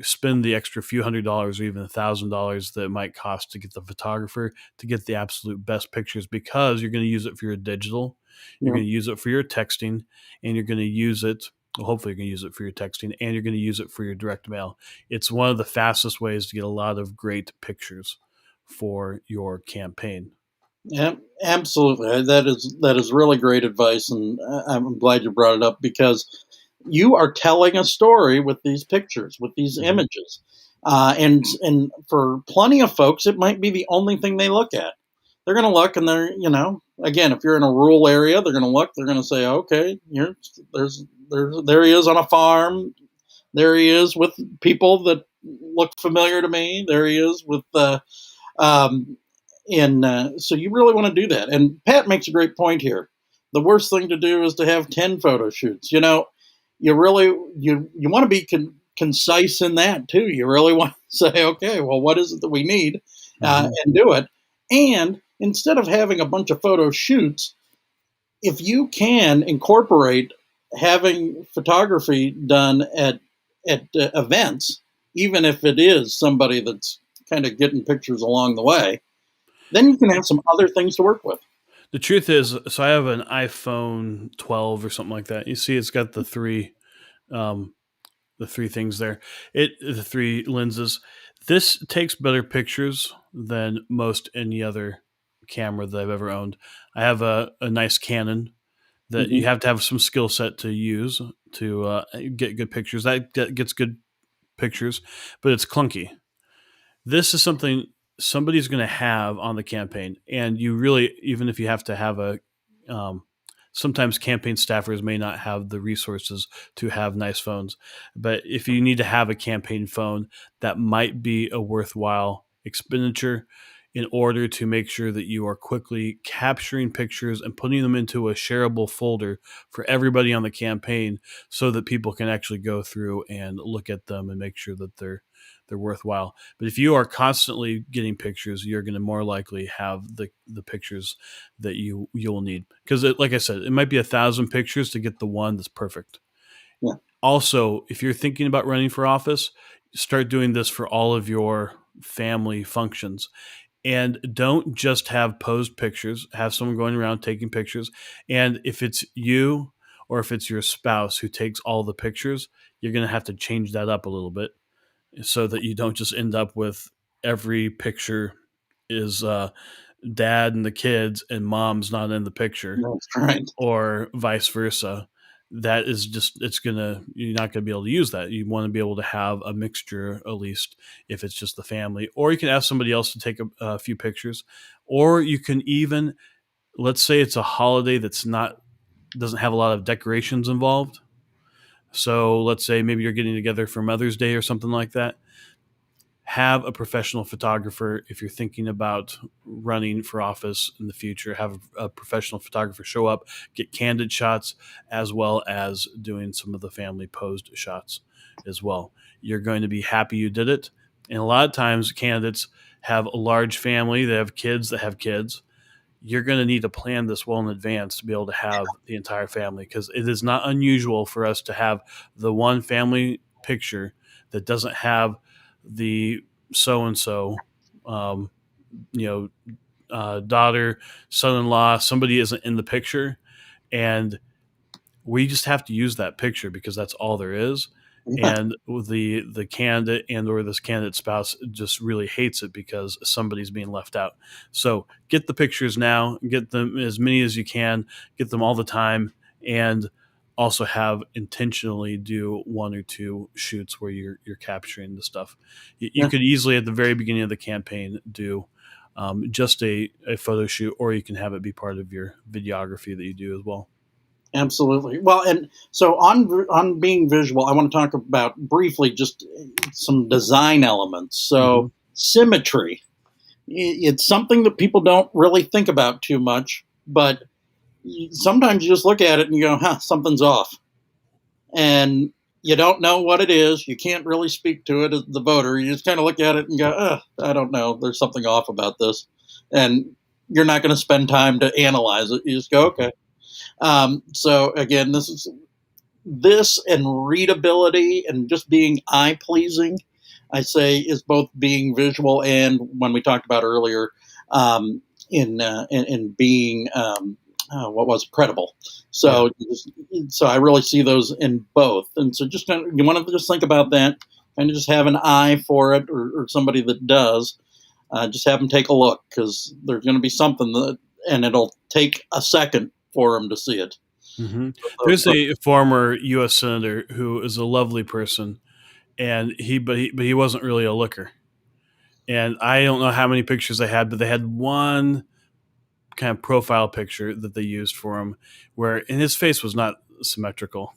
Spend the extra few $100s or even $1,000 that it might cost to get the photographer to get the absolute best pictures, because you're going to use it for your digital, you're Yeah. going to use it for your texting, and you're going to use it. Well, hopefully, you're going to use it for your texting, and you're going to use it for your direct mail. It's one of the fastest ways to get a lot of great pictures for your campaign. Yeah, absolutely. That is really great advice, and I'm glad you brought it up, because you are telling a story with these pictures, with these Mhm. images, and for plenty of folks, it might be the only thing they look at. They're going to look, and again, if you're in a rural area, they're going to look. They're going to say, okay, there he is on a farm. There he is with people that look familiar to me. There he is with um, so you really want to do that. And Pat makes a great point here. The worst thing to do is to have 10 photo shoots. You really you want to be concise in that too. You really want to say, okay, well, what is it that we need, Mhm. and do it. And instead of having a bunch of photo shoots, if you can incorporate having photography done at events, even if it is somebody that's kind of getting pictures along the way, then you can have some other things to work with. The truth is, so I have an iPhone 12 or something like that. You see, it's got um, the three things there. The three lenses. This takes better pictures than most any other camera that I've ever owned. I have a nice Canon that Mhm. you have to have some skill set to use to get good pictures. That gets good pictures, but it's clunky. This is something somebody's going to have on the campaign, and you really, even if you have to have a um, sometimes campaign staffers may not have the resources to have nice phones. But if you need to have a campaign phone, that might be a worthwhile expenditure in order to make sure that you are quickly capturing pictures and putting them into a shareable folder for everybody on the campaign so that people can actually go through and look at them and make sure that they're worthwhile. But if you are constantly getting pictures, you're going to more likely have the pictures that you'll need. Because like I said, it might be 1,000 pictures to get the one that's perfect. Yeah. Also, if you're thinking about running for office, start doing this for all of your family functions. And don't just have posed pictures, have someone going around taking pictures. And if it's you or if it's your spouse who takes all the pictures, you're going to have to change that up a little bit so that you don't just end up with every picture is dad and the kids and mom's not in the picture, That's right. or vice versa. That is just, you're not going to be able to use that. You want to be able to have a mixture, at least if it's just the family, or you can ask somebody else to take a few pictures, or you can even, let's say it's a holiday doesn't have a lot of decorations involved. So let's say maybe you're getting together for Mother's Day or something like that. Have a professional photographer. If you're thinking about running for office in the future, have a professional photographer show up, get candid shots, as well as doing some of the family posed shots as well. You're going to be happy you did it. And a lot of times candidates have a large family. They have kids that have kids. You're going to need to plan this well in advance to be able to have the entire family, because it is not unusual for us to have the one family picture that doesn't have the so-and-so, daughter, son-in-law, somebody isn't in the picture. And we just have to use that picture because that's all there is. Yeah. And the candidate and or this candidate spouse just really hates it because somebody's being left out. So get the pictures now, get them as many as you can, get them all the time, and also have intentionally do one or two shoots where you're capturing the stuff. You Yeah. could easily at the very beginning of the campaign do just a photo shoot, or you can have it be part of your videography that you do as well. Absolutely. Well, and so on being visual, I want to talk about briefly just some design elements. So symmetry, it's something that people don't really think about too much, but sometimes you just look at it and you go, "Huh, something's off," and you don't know what it is. You can't really speak to it as the voter. You just kind of look at it and go, "I don't know. There's something off about this," and you're not going to spend time to analyze it. You just go, "Okay." So again, this and readability and just being eye pleasing, I say, is both being visual and, when we talked about earlier, in being what was credible. So so I really see those in both, and so just you want to just think about that, and just have an eye for it, or somebody that does. Just have them take a look, because there's going to be something and it'll take a second for them to see it. Mm-hmm. There's a former U.S. senator who is a lovely person, and but he wasn't really a looker. And I don't know how many pictures they had, but they had one kind of profile picture that they used for him, and his face was not symmetrical.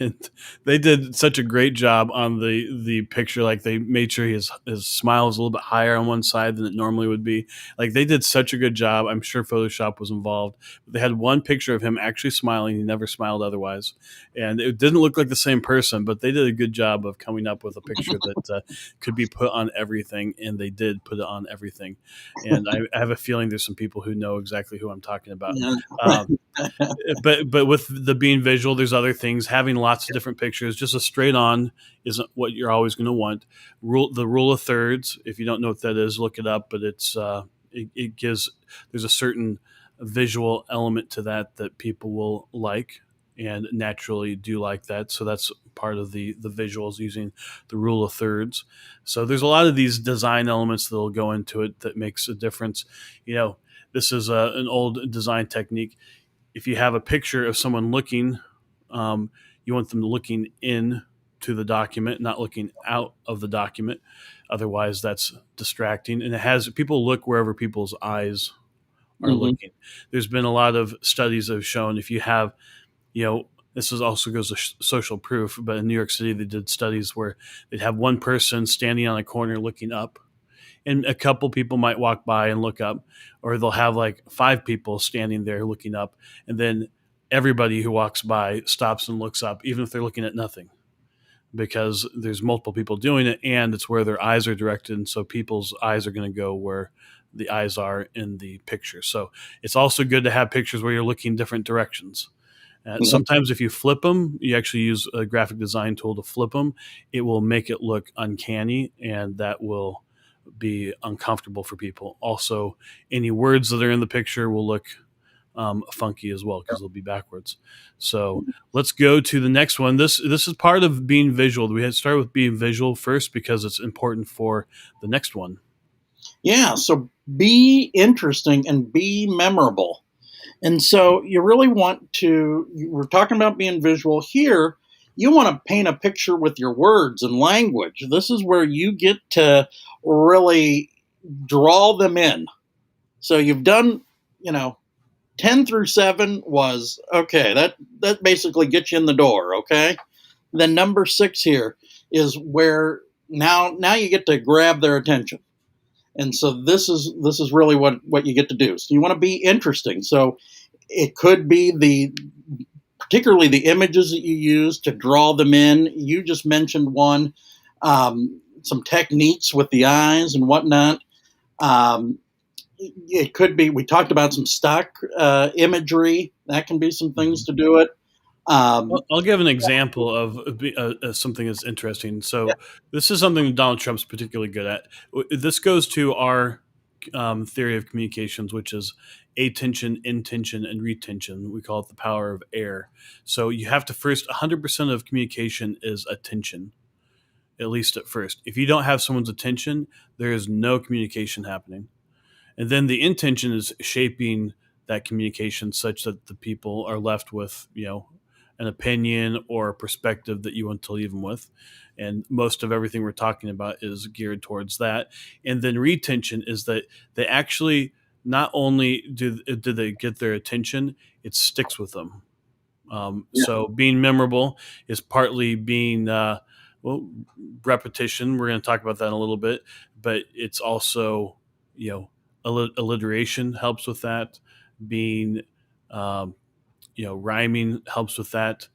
And they did such a great job on the picture. Like, they made sure his smile was a little bit higher on one side than it normally would be. Like, they did such a good job. I'm sure Photoshop was involved. But they had one picture of him actually smiling. He never smiled otherwise. And it didn't look like the same person, but they did a good job of coming up with a picture that could be put on everything. And they did put it on everything. And I have a feeling there's some people who know exactly who I'm talking about. Yeah. But with the being visual, there's other things. Having lots of different pictures, just a straight on isn't what you're always going to want. The rule of thirds, if you don't know what that is, look it up. But it gives, there's a certain visual element to that people will like and naturally do like that. So that's part of the visuals, using the rule of thirds. So there's a lot of these design elements that will go into it that makes a difference. This is an old design technique. If you have a picture of someone looking, you want them looking in to the document, not looking out of the document. Otherwise, that's distracting. And people look wherever people's eyes are Mhm. looking. There's been a lot of studies that have shown if you have, this is also goes to social proof, but in New York City, they did studies where they'd have one person standing on a corner looking up, and a couple people might walk by and look up, or they'll have like 5 people standing there looking up, and then everybody who walks by stops and looks up, even if they're looking at nothing, because there's multiple people doing it, and it's where their eyes are directed, and so people's eyes are going to go where the eyes are in the picture. So it's also good to have pictures where you're looking different directions. Yep. Sometimes if you flip them, you actually use a graphic design tool to flip them, it will make it look uncanny, and that will be uncomfortable for people. Also, any words that are in the picture will look funky as well because they'll be backwards. So let's go to the next one. This is part of being visual. We had to start with being visual first because it's important for the next one. Yeah. So be interesting and be memorable. And so you really want to, we're talking about being visual here. You want to paint a picture with your words and language. This is where you get to really draw them in. So you've done, you know, 10 through 7 was okay. That basically gets you in the door, okay? Then number 6 here is where now you get to grab their attention. And so this is really what you get to do. So you want to be interesting. So it could be particularly the images that you use to draw them in. You just mentioned one, some techniques with the eyes and whatnot. Um, it could be, we talked about some stock imagery. That can be some things to do it. I'll give an example of something that's interesting. Yeah. So this is something that Donald Trump's particularly good at. This goes to our theory of communications, which is attention, intention, and retention. We call it the power of air. So you have to first, 100% of communication is attention, at least at first. If you don't have someone's attention, there is no communication happening. And then the intention is shaping that communication such that the people are left with, an opinion or a perspective that you want to leave them with. And most of everything we're talking about is geared towards that. And then retention is that they actually not only do they get their attention, it sticks with them. Yeah. So being memorable is partly being repetition. We're going to talk about that in a little bit, but it's also alliteration helps with that. Being rhyming helps with that.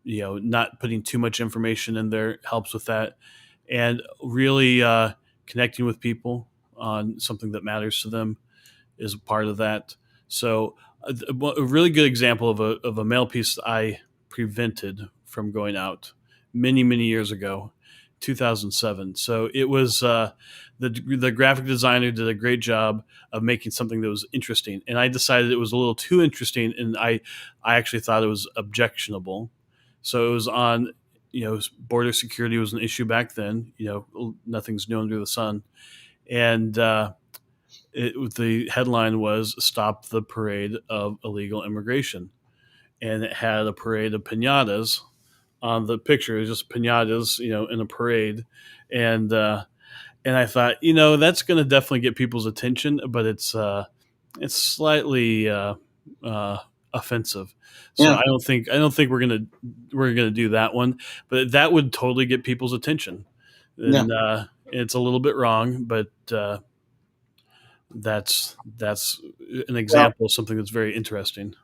Not putting too much information in there helps with that, and really connecting with people on something that matters to them is a part of that. So a really good example of a mail piece that I prevented from going out many years ago, 2007. So it was the graphic designer did a great job of making something that was interesting, and I decided it was a little too interesting, and I actually thought it was objectionable. So it was on, border security was an issue back then. Nothing's new under the sun, and the headline was "Stop the Parade of Illegal Immigration," and it had a parade of pinatas on the picture. It was just pinatas, in a parade, and I thought, that's going to definitely get people's attention, but it's slightly offensive. So Yeah. I don't think we're gonna do that one, but that would totally get people's attention, Yeah. and it's a little bit wrong, but that's an Well, example of something that's very interesting.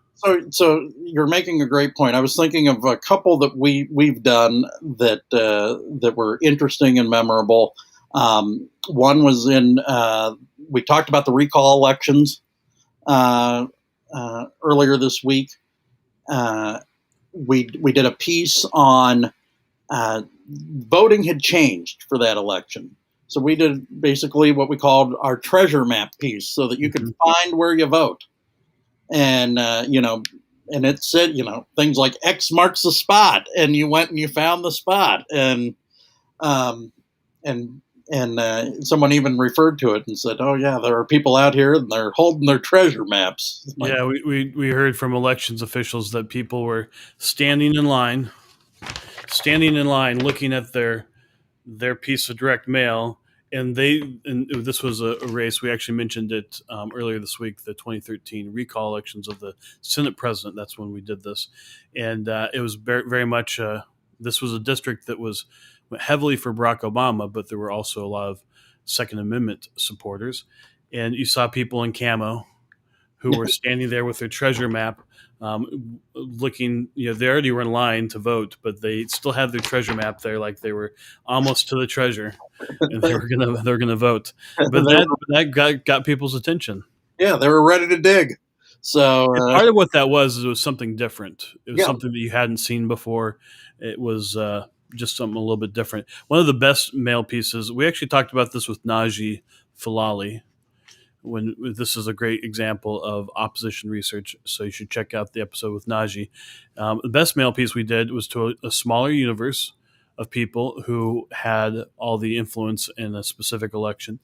so you're making a great point. I was thinking of a couple that we've done that were interesting and memorable. One was we talked about the recall elections earlier this week. Uh, we did a piece on voting had changed for that election. So we did basically what we called our treasure map piece, so that you could find where you vote, and and it said things like X marks the spot, and you went and you found the spot, um, and someone even referred to it and said, "Oh yeah, there are people out here and they're holding their treasure maps." Like, Yeah, we heard from elections officials that people were standing in line, looking at their piece of direct mail, and this was a race. We actually mentioned it earlier this week, the 2013 recall elections of the Senate president. That's when we did this, and it was very, very much. This was a district that was heavily for Barack Obama, but there were also a lot of Second Amendment supporters, and you saw people in camo who were standing there with their treasure map, looking. They already were in line to vote, but they still had their treasure map there, like they were almost to the treasure, and they were gonna vote. But that got people's attention. Yeah, they were ready to dig. So Part of what that was is it was something different. It was yeah, something that you hadn't seen before. It was just something a little bit different. One of the best mail pieces. We actually talked about this with Naji Falali. When this is a great example of opposition research, so you should check out the episode with Naji. The best mail piece we did was to a smaller universe of people who had all the influence in a specific election,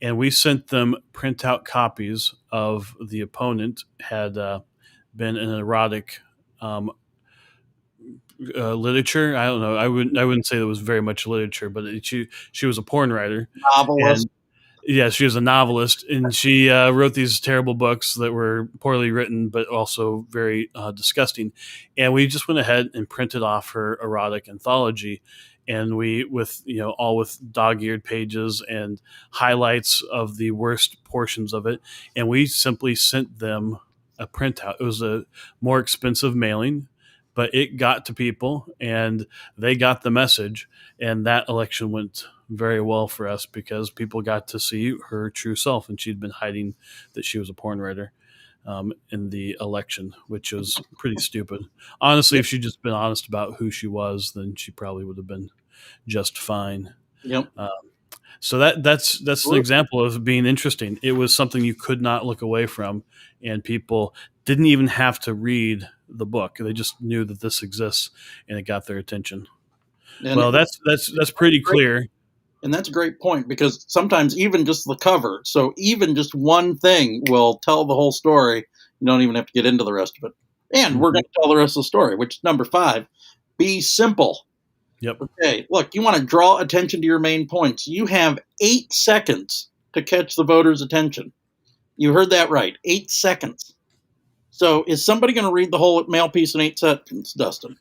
and we sent them printout copies of the opponent had been an erotic literature. I don't know. I wouldn't say there was very much literature, but she was a porn writer. novelist. Yeah, she was a novelist, and she wrote these terrible books that were poorly written, but also very disgusting. And we just went ahead and printed off her erotic anthology, and we all with dog-eared pages and highlights of the worst portions of it, and we simply sent them a printout. It was a more expensive mailing, but it got to people, and they got the message, and that election went very well for us because people got to see her true self, and she'd been hiding that she was a porn writer in the election, which was pretty stupid. Honestly, if she'd just been honest about who she was, then she probably would have been just fine. Yep. So that's an example of being interesting. It was something you could not look away from, and people didn't even have to read the book. They just knew that this exists, and it got their attention. And well, that's pretty clear. And that's a great point, because sometimes even just the cover, so even just one thing will tell the whole story. You don't even have to get into the rest of it. And we're going to tell the rest of the story, which is number 5. Be simple. Yep. Okay, look, you want to draw attention to your main points. You have 8 seconds to catch the voter's attention. You heard that right, 8 seconds. So is somebody going to read the whole mail piece in 8 seconds, Dustin?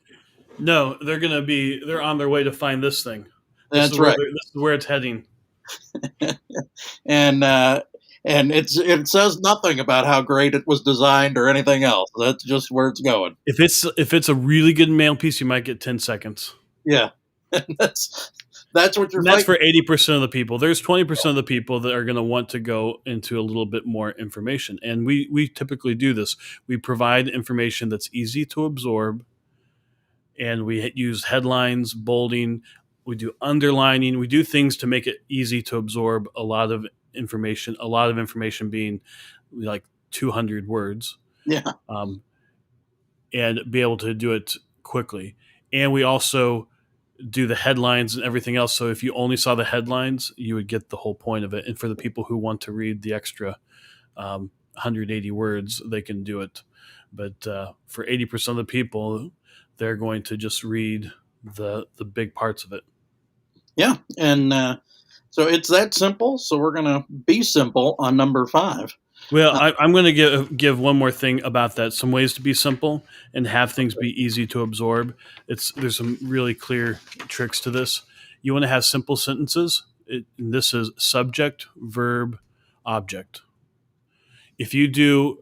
No, they're on their way to find this thing. That's right. This is where it's heading. and it says nothing about how great it was designed or anything else. That's just where it's going. If it's a really good mail piece, you might get 10 seconds. Yeah, that's what you're. And that's for 80% of the people. There's 20% of the people that are going to want to go into a little bit more information, and we typically do this. We provide information that's easy to absorb, and we use headlines, bolding. We do underlining. We do things to make it easy to absorb a lot of information. A lot of information being like 200 words. Yeah. And be able to do it quickly. And we also do the headlines and everything else. So if you only saw the headlines, you would get the whole point of it. And for the people who want to read the extra 180 words, they can do it. But for 80% of the people, they're going to just read the big parts of it. Yeah, and so it's that simple. So we're going to be simple on number 5. Well, I'm going to give one more thing about that. Some ways to be simple and have things be easy to absorb. There's some really clear tricks to this. You want to have simple sentences. This is subject, verb, object. If you're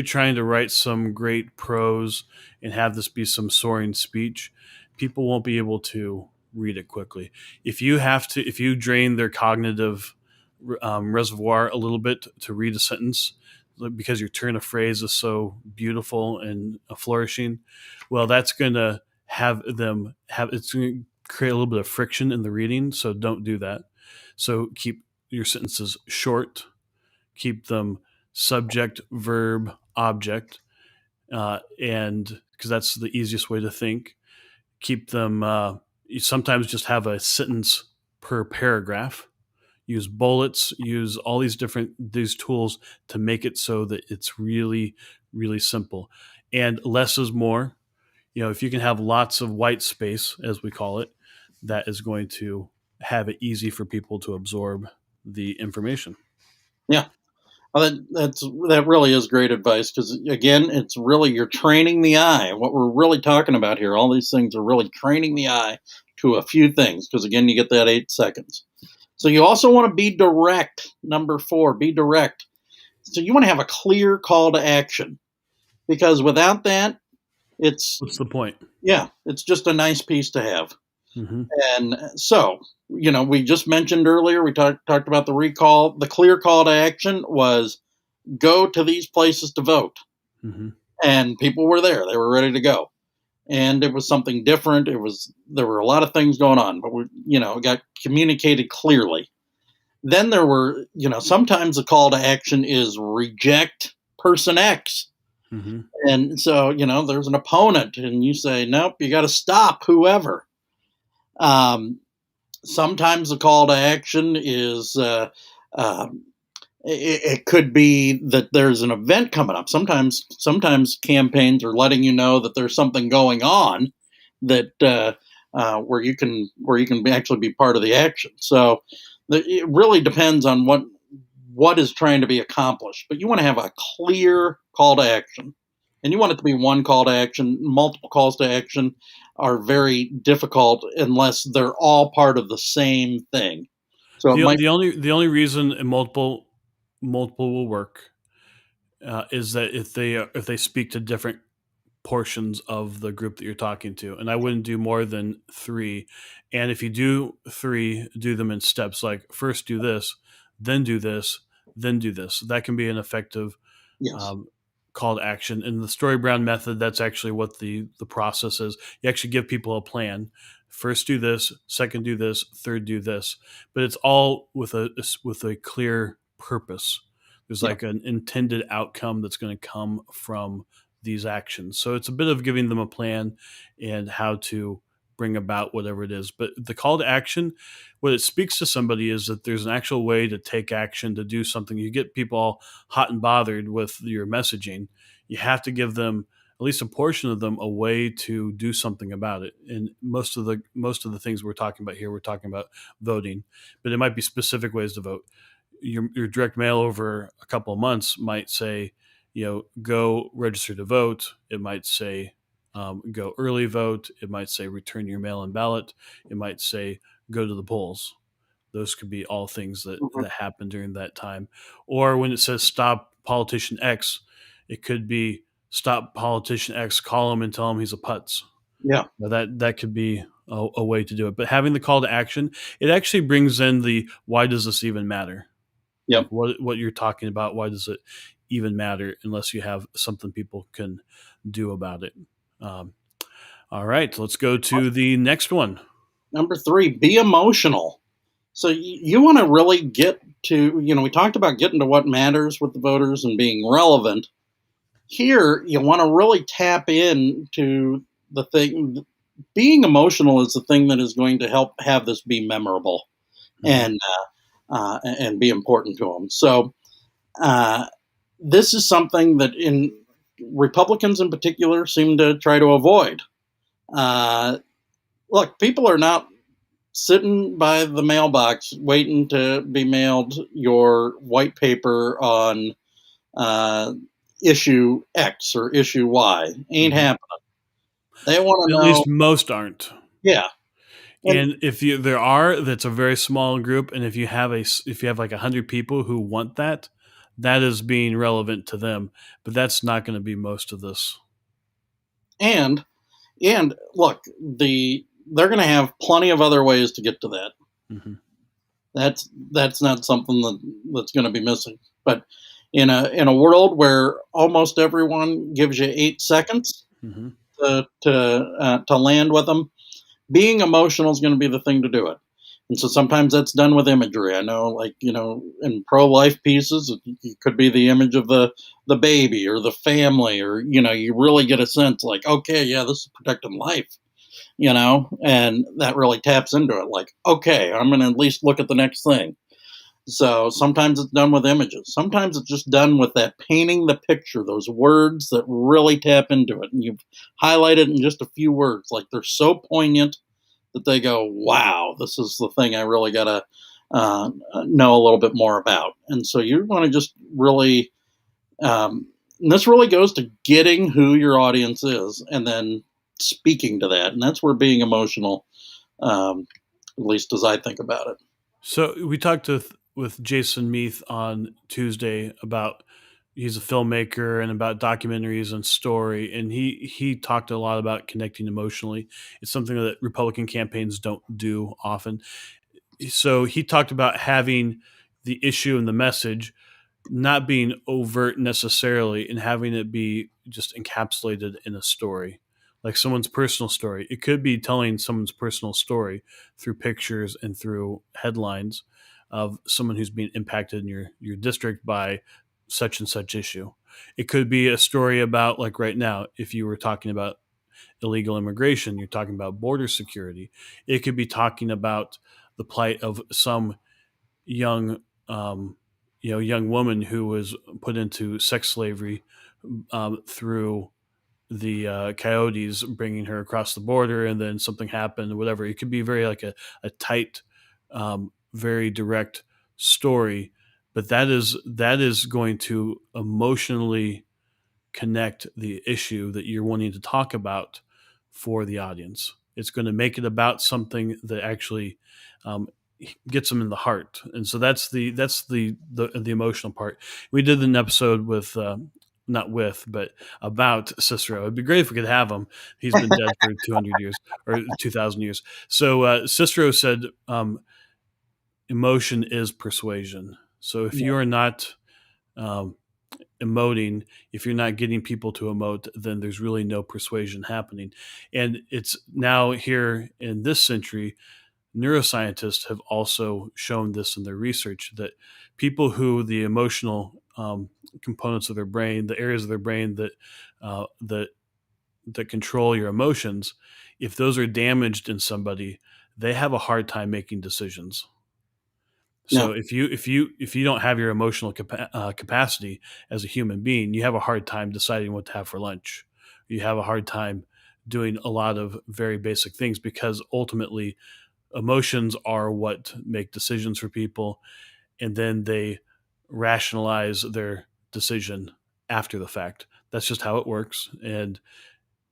trying to write some great prose and have this be some soaring speech, people won't be able to read it quickly. If you drain their cognitive reservoir a little bit to read a sentence because your turn of phrase is so beautiful and flourishing, well, that's going to it's going to create a little bit of friction in the reading. So don't do that. So keep your sentences short, keep them subject, verb, object, and because that's the easiest way to think. Keep them. You sometimes just have a sentence per paragraph. Use bullets. Use all these tools to make it so that it's really, really simple. And less is more. If you can have lots of white space, as we call it, that is going to have it easy for people to absorb the information. Yeah. Well, that really is great advice, because again, it's really, you're training the eye. What we're really talking about here, all these things are really training the eye to a few things, because again, you get that 8 seconds. So you also want to be direct. Number 4, be direct. So you want to have a clear call to action, because without that, it's What's the point? it's just a nice piece to have. Mm-hmm. And so, we just mentioned earlier, we talked about the clear call to action was go to these places to vote. Mm-hmm. And people were there. They were ready to go. And it was something different. There were a lot of things going on, but it got communicated clearly. Then there were, sometimes the call to action is reject person X. Mm-hmm. And so, there's an opponent and you say, nope, you got to stop whoever. Sometimes the call to action is, it could be that there's an event coming up. Sometimes campaigns are letting you know that there's something going on that where you can actually be part of the action. So it really depends on what is trying to be accomplished. But you want to have a clear call to action, and you want it to be one call to action. Multiple calls to action are very difficult unless they're all part of the same thing. So The only reason multiple will work is that if they speak to different portions of the group that you're talking to, and I wouldn't do more than 3. And if you do 3, do them in steps, like first do this, then do this, then do this. That can be an effective yes. call to action. In the Story Brown method, that's actually what the process is. You actually give people a plan. First do this, second do this, third do this, but it's all with a clear purpose. There's like an intended outcome that's going to come from these actions. So it's a bit of giving them a plan and how to bring about whatever it is. But the call to action, what it speaks to somebody is that there's an actual way to take action, to do something. You get people all hot and bothered with your messaging. You have to give them, at least a portion of them, a way to do something about it. And most of the things we're talking about here, we're talking about voting, but it might be specific ways to vote. Your direct mail over a couple of months might say, go register to vote. It might say, go early vote. It might say return your mail-in ballot. It might say go to the polls. Those could be all things that happen during that time. Or when it says stop politician X, it could be stop politician X, call him and tell him he's a putz. Yeah. Now that could be a way to do it. But having the call to action, it actually brings in the why does this even matter? Yep. Like what you're talking about, why does it even matter unless you have something people can do about it? All right, let's go to the next one. Number 3, be emotional. So you want to really get to, we talked about getting to what matters with the voters and being relevant. Here, you want to really tap into the thing. Being emotional is the thing that is going to help have this be memorable and be important to them. So this is something that in Republicans in particular seem to try to avoid. Look, people are not sitting by the mailbox waiting to be mailed your white paper on issue X or issue Y. Ain't happening. They want to know. At least most aren't. Yeah. And if that's a very small group, and if you have like 100 people who want that is being relevant to them. But that's not going to be most of this. And look, they're going to have plenty of other ways to get to that. Mm-hmm. That's not something that's going to be missing. But in a world where almost everyone gives you 8 seconds to land with them, being emotional is going to be the thing to do it. And so sometimes that's done with imagery. I know, like, in pro-life pieces, it could be the image of the baby or the family, or, you really get a sense like, okay, yeah, this is protecting life, and that really taps into it. Like, okay, I'm going to at least look at the next thing. So sometimes it's done with images. Sometimes it's just done with that painting the picture, those words that really tap into it. And you've highlighted in just a few words, like they're so poignant that they go, wow, this is the thing I really got to know a little bit more about. And so you want to just really, and this really goes to getting who your audience is and then speaking to that. And that's where being emotional, at least as I think about it. So we talked with Jason Meath on Tuesday about he's a filmmaker and about documentaries and story, and he talked a lot about connecting emotionally. It's something that Republican campaigns don't do often. So he talked about having the issue and the message not being overt necessarily and having it be just encapsulated in a story, like someone's personal story. It could be telling someone's personal story through pictures and through headlines of someone who's being impacted in your district by such and such issue. It could be a story about, like right now, if you were talking about illegal immigration, you're talking about border security. It could be talking about the plight of some young young woman who was put into sex slavery through the coyotes bringing her across the border, and then something happened, whatever. It could be very like a tight, very direct story, but that is going to emotionally connect the issue that you're wanting to talk about for the audience. It's going to make it about something that actually um, gets them in the heart, and so that's the emotional part. We did an episode with not with, but about Cicero. It'd be great if we could have him. He's been dead for 200 years or 2,000 years. So Cicero said, "Emotion is persuasion." So if Yeah. you are not um, emoting, if you're not getting people to emote, then there's really no persuasion happening. And it's now here in this century, neuroscientists have also shown this in their research that people who the emotional components of their brain, the areas of their brain that control your emotions, if those are damaged in somebody, they have a hard time making decisions. Yeah. So if you don't have your emotional capacity as a human being, you have a hard time deciding what to have for lunch. You have a hard time doing a lot of very basic things because ultimately emotions are what make decisions for people, and then they rationalize their decision after the fact. That's just how it works. And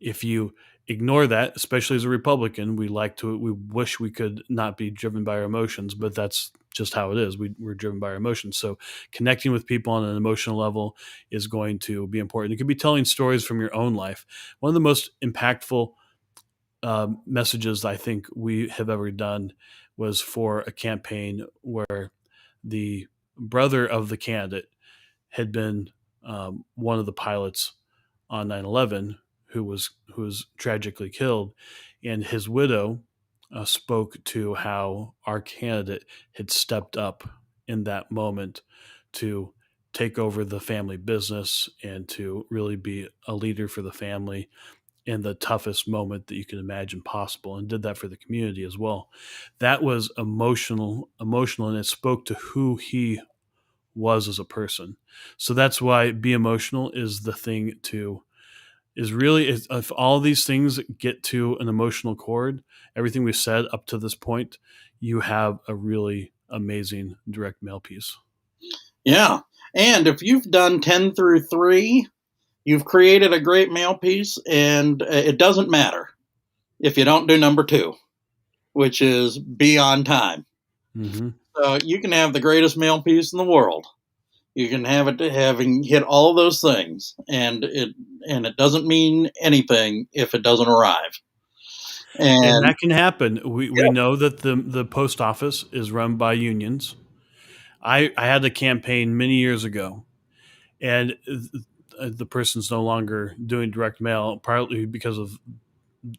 if you ignore that, especially as a Republican, we wish we could not be driven by our emotions, but that's just how it is. We're driven by our emotions. So connecting with people on an emotional level is going to be important. It could be telling stories from your own life. One of the most impactful messages I think we have ever done was for a campaign where the brother of the candidate had been one of the pilots on 9/11 who was tragically killed, and his widow spoke to how our candidate had stepped up in that moment to take over the family business and to really be a leader for the family in the toughest moment that you could imagine possible, and did that for the community as well. That was emotional, and it spoke to who he was as a person. So that's why be emotional is the thing to is really if all these things get to an emotional chord, everything we've said up to this point, you have a really amazing direct mail piece. Yeah. And if you've done 10 through 3, you've created a great mail piece, and it doesn't matter if you don't do number 2, which is be on time. Mm-hmm. So you can have the greatest mail piece in the world. You can have it having hit all those things, and it doesn't mean anything if it doesn't arrive. And And that can happen. We yeah, know that the post office is run by unions. I had a campaign many years ago, and the person's no longer doing direct mail, partly because of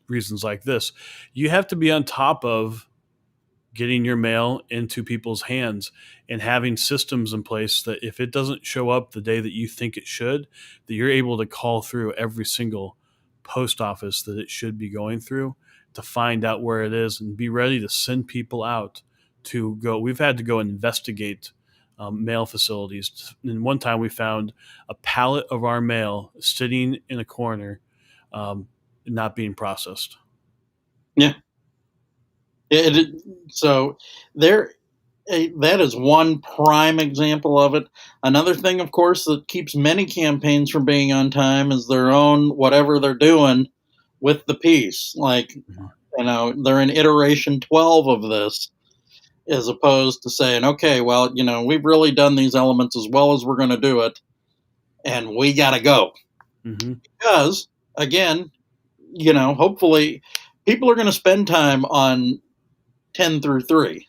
reasons like this. You have to be on top of getting your mail into people's hands and having systems in place that if it doesn't show up the day that you think it should, that you're able to call through every single post office that it should be going through to find out where it is and be ready to send people out to go. We've had to go investigate mail facilities. And one time we found a pallet of our mail sitting in a corner, not being processed. yeah, So there, that is one prime example of it. Another thing, of course, that keeps many campaigns from being on time is their own whatever they're doing with the piece. Like, Mhm. they're in iteration 12 of this, as opposed to saying, okay, well, we've really done these elements as well as we're going to do it, and we got to go. Mhm. Because, again, hopefully people are going to spend time on 10 through 3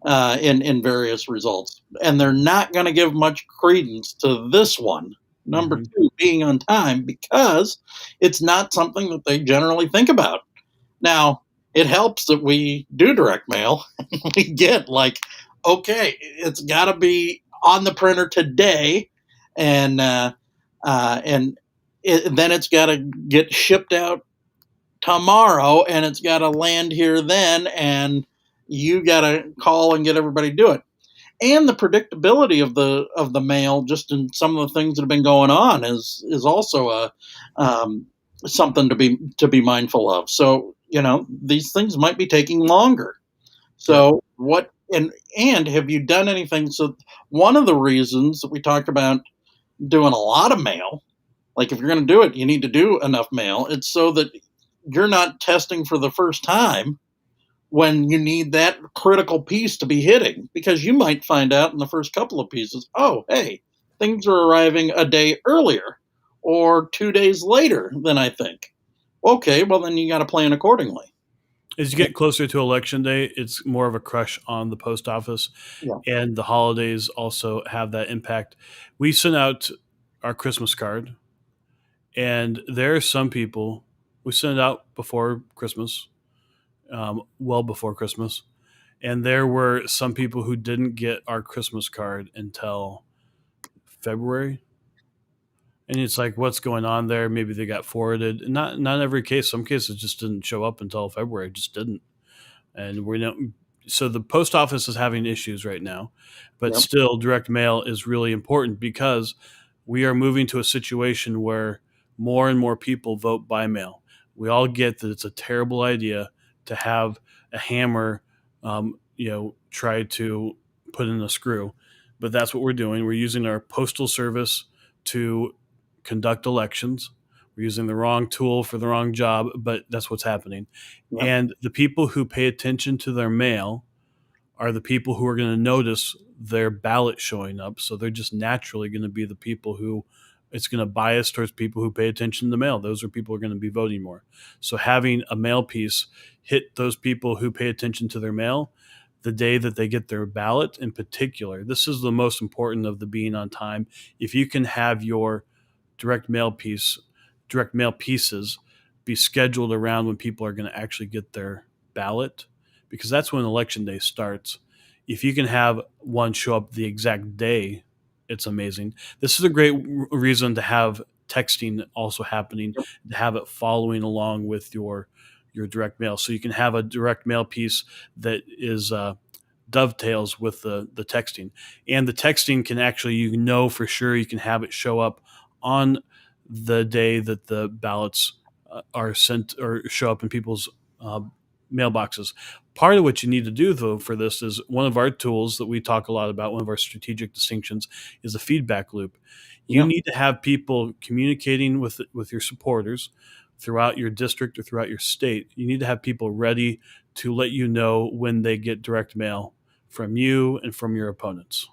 in various results, and they're not going to give much credence to this one, number Mhm. 2, being on time, because it's not something that they generally think about. Now, it helps that we do direct mail. We get like, okay, it's got to be on the printer today, and and then it's got to get shipped out tomorrow, and it's got to land here then, and you got to call and get everybody to do it. And the predictability of the mail, just in some of the things that have been going on, is also a something to be mindful of. So these things might be taking longer. Yep. So what and have you done anything? So one of the reasons that we talked about doing a lot of mail, like if you're going to do it, you need to do enough mail. It's so that you're not testing for the first time when you need that critical piece to be hitting, because you might find out in the first couple of pieces, oh, hey, things are arriving a day earlier or 2 days later than I think. Okay, well, then you got to plan accordingly. As you get closer to election day, it's more of a crush on the post office, Yeah. and the holidays also have that impact. We sent out our Christmas card, and there are some people we sent it out before Christmas, well before Christmas, and there were some people who didn't get our Christmas card until February. And it's like, what's going on there? Maybe they got forwarded. Not every case. Some cases just didn't show up until February. Just didn't. And we don't. So the post office is having issues right now, but Yep. still, direct mail is really important because we are moving to a situation where more and more people vote by mail. We all get that it's a terrible idea to have a hammer, try to put in a screw, but that's what we're doing. We're using our postal service to conduct elections. We're using the wrong tool for the wrong job, but that's what's happening. Yep. And the people who pay attention to their mail are the people who are going to notice their ballot showing up. So they're just naturally going to be the people who it's going to bias towards people who pay attention to the mail. Those are people who are going to be voting more. So having a mail piece hit those people who pay attention to their mail the day that they get their ballot in particular. This is the most important of the being on time. If you can have your direct mail piece, direct mail pieces be scheduled around when people are going to actually get their ballot, because that's when election day starts. If you can have one show up the exact day, it's amazing. This is a great reason to have texting also happening, to have it following along with your direct mail, so you can have a direct mail piece that is dovetails with the texting. And the texting can actually, for sure, you can have it show up on the day that the ballots are sent or show up in people's uh, mailboxes. Part of what you need to do, though, for this is one of our tools that we talk a lot about, one of our strategic distinctions is a feedback loop. You Yeah. need to have people communicating with your supporters throughout your district or throughout your state. You need to have people ready to let you know when they get direct mail from you and from your opponents.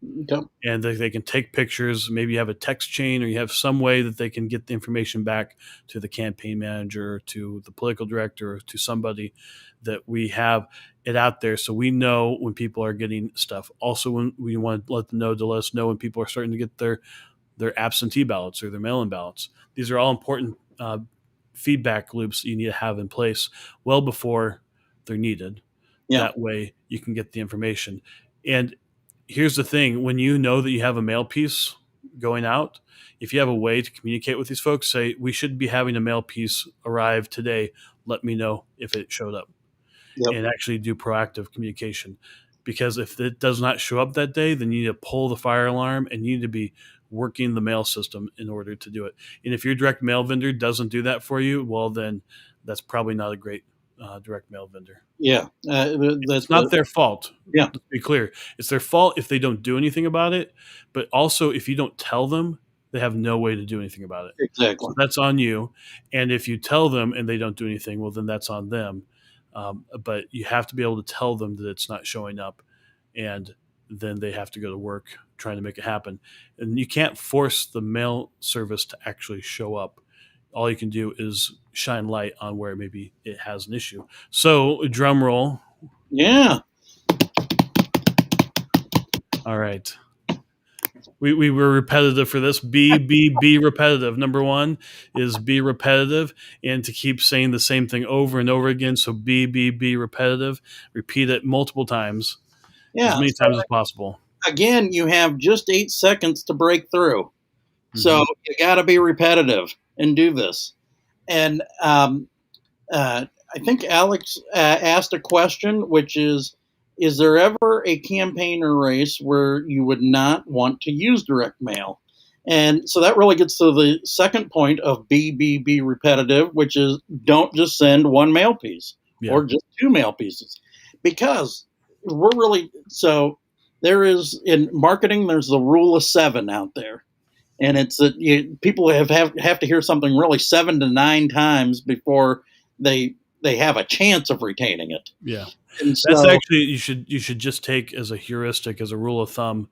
Yep. And they can take pictures. Maybe you have a text chain or you have some way that they can get the information back to the campaign manager, or to the political director, or to somebody, that we have it out there so we know when people are getting stuff. Also, when we want to let them know, to let us know when people are starting to get their absentee ballots or their mail-in ballots. These are all important feedback loops that you need to have in place well before they're needed. Yeah. That way you can get the information. And here's the thing: when you know that you have a mail piece going out, if you have a way to communicate with these folks, say, we should be having a mail piece arrive today, let me know if it showed up, Yep. and actually do proactive communication. Because if it does not show up that day, then you need to pull the fire alarm and you need to be working the mail system in order to do it. And if your direct mail vendor doesn't do that for you, well, then that's probably not a great direct mail vendor. Yeah, It's not their fault. Yeah. Let's be clear. It's their fault if they don't do anything about it, but also if you don't tell them, they have no way to do anything about it. exactly. So that's on you. And if you tell them and they don't do anything, well, then that's on them. But you have to be able to tell them that it's not showing up, and then they have to go to work trying to make it happen. And you can't force the mail service to actually show up. All you can do is shine light on where maybe it has an issue. So, drum roll. Yeah. All right. We were repetitive for this. Be repetitive. Number one is be repetitive, and to keep saying the same thing over and over again. So be repetitive. Repeat it multiple times, Yeah. as many times as possible. Again, you have just 8 seconds to break through. So you got to be repetitive and do this. And I think Alex asked a question, which is there ever a campaign or race where you would not want to use direct mail? And so that really gets to the second point of be repetitive, which is don't just send one mail piece or just 2 mail pieces. Because we're really, so there is, in marketing, there's the rule of 7 out there. And it's that people have to hear something really 7 to 9 times before they have a chance of retaining it. Yeah. And That's so, actually, you should just take as a heuristic, as a rule of thumb,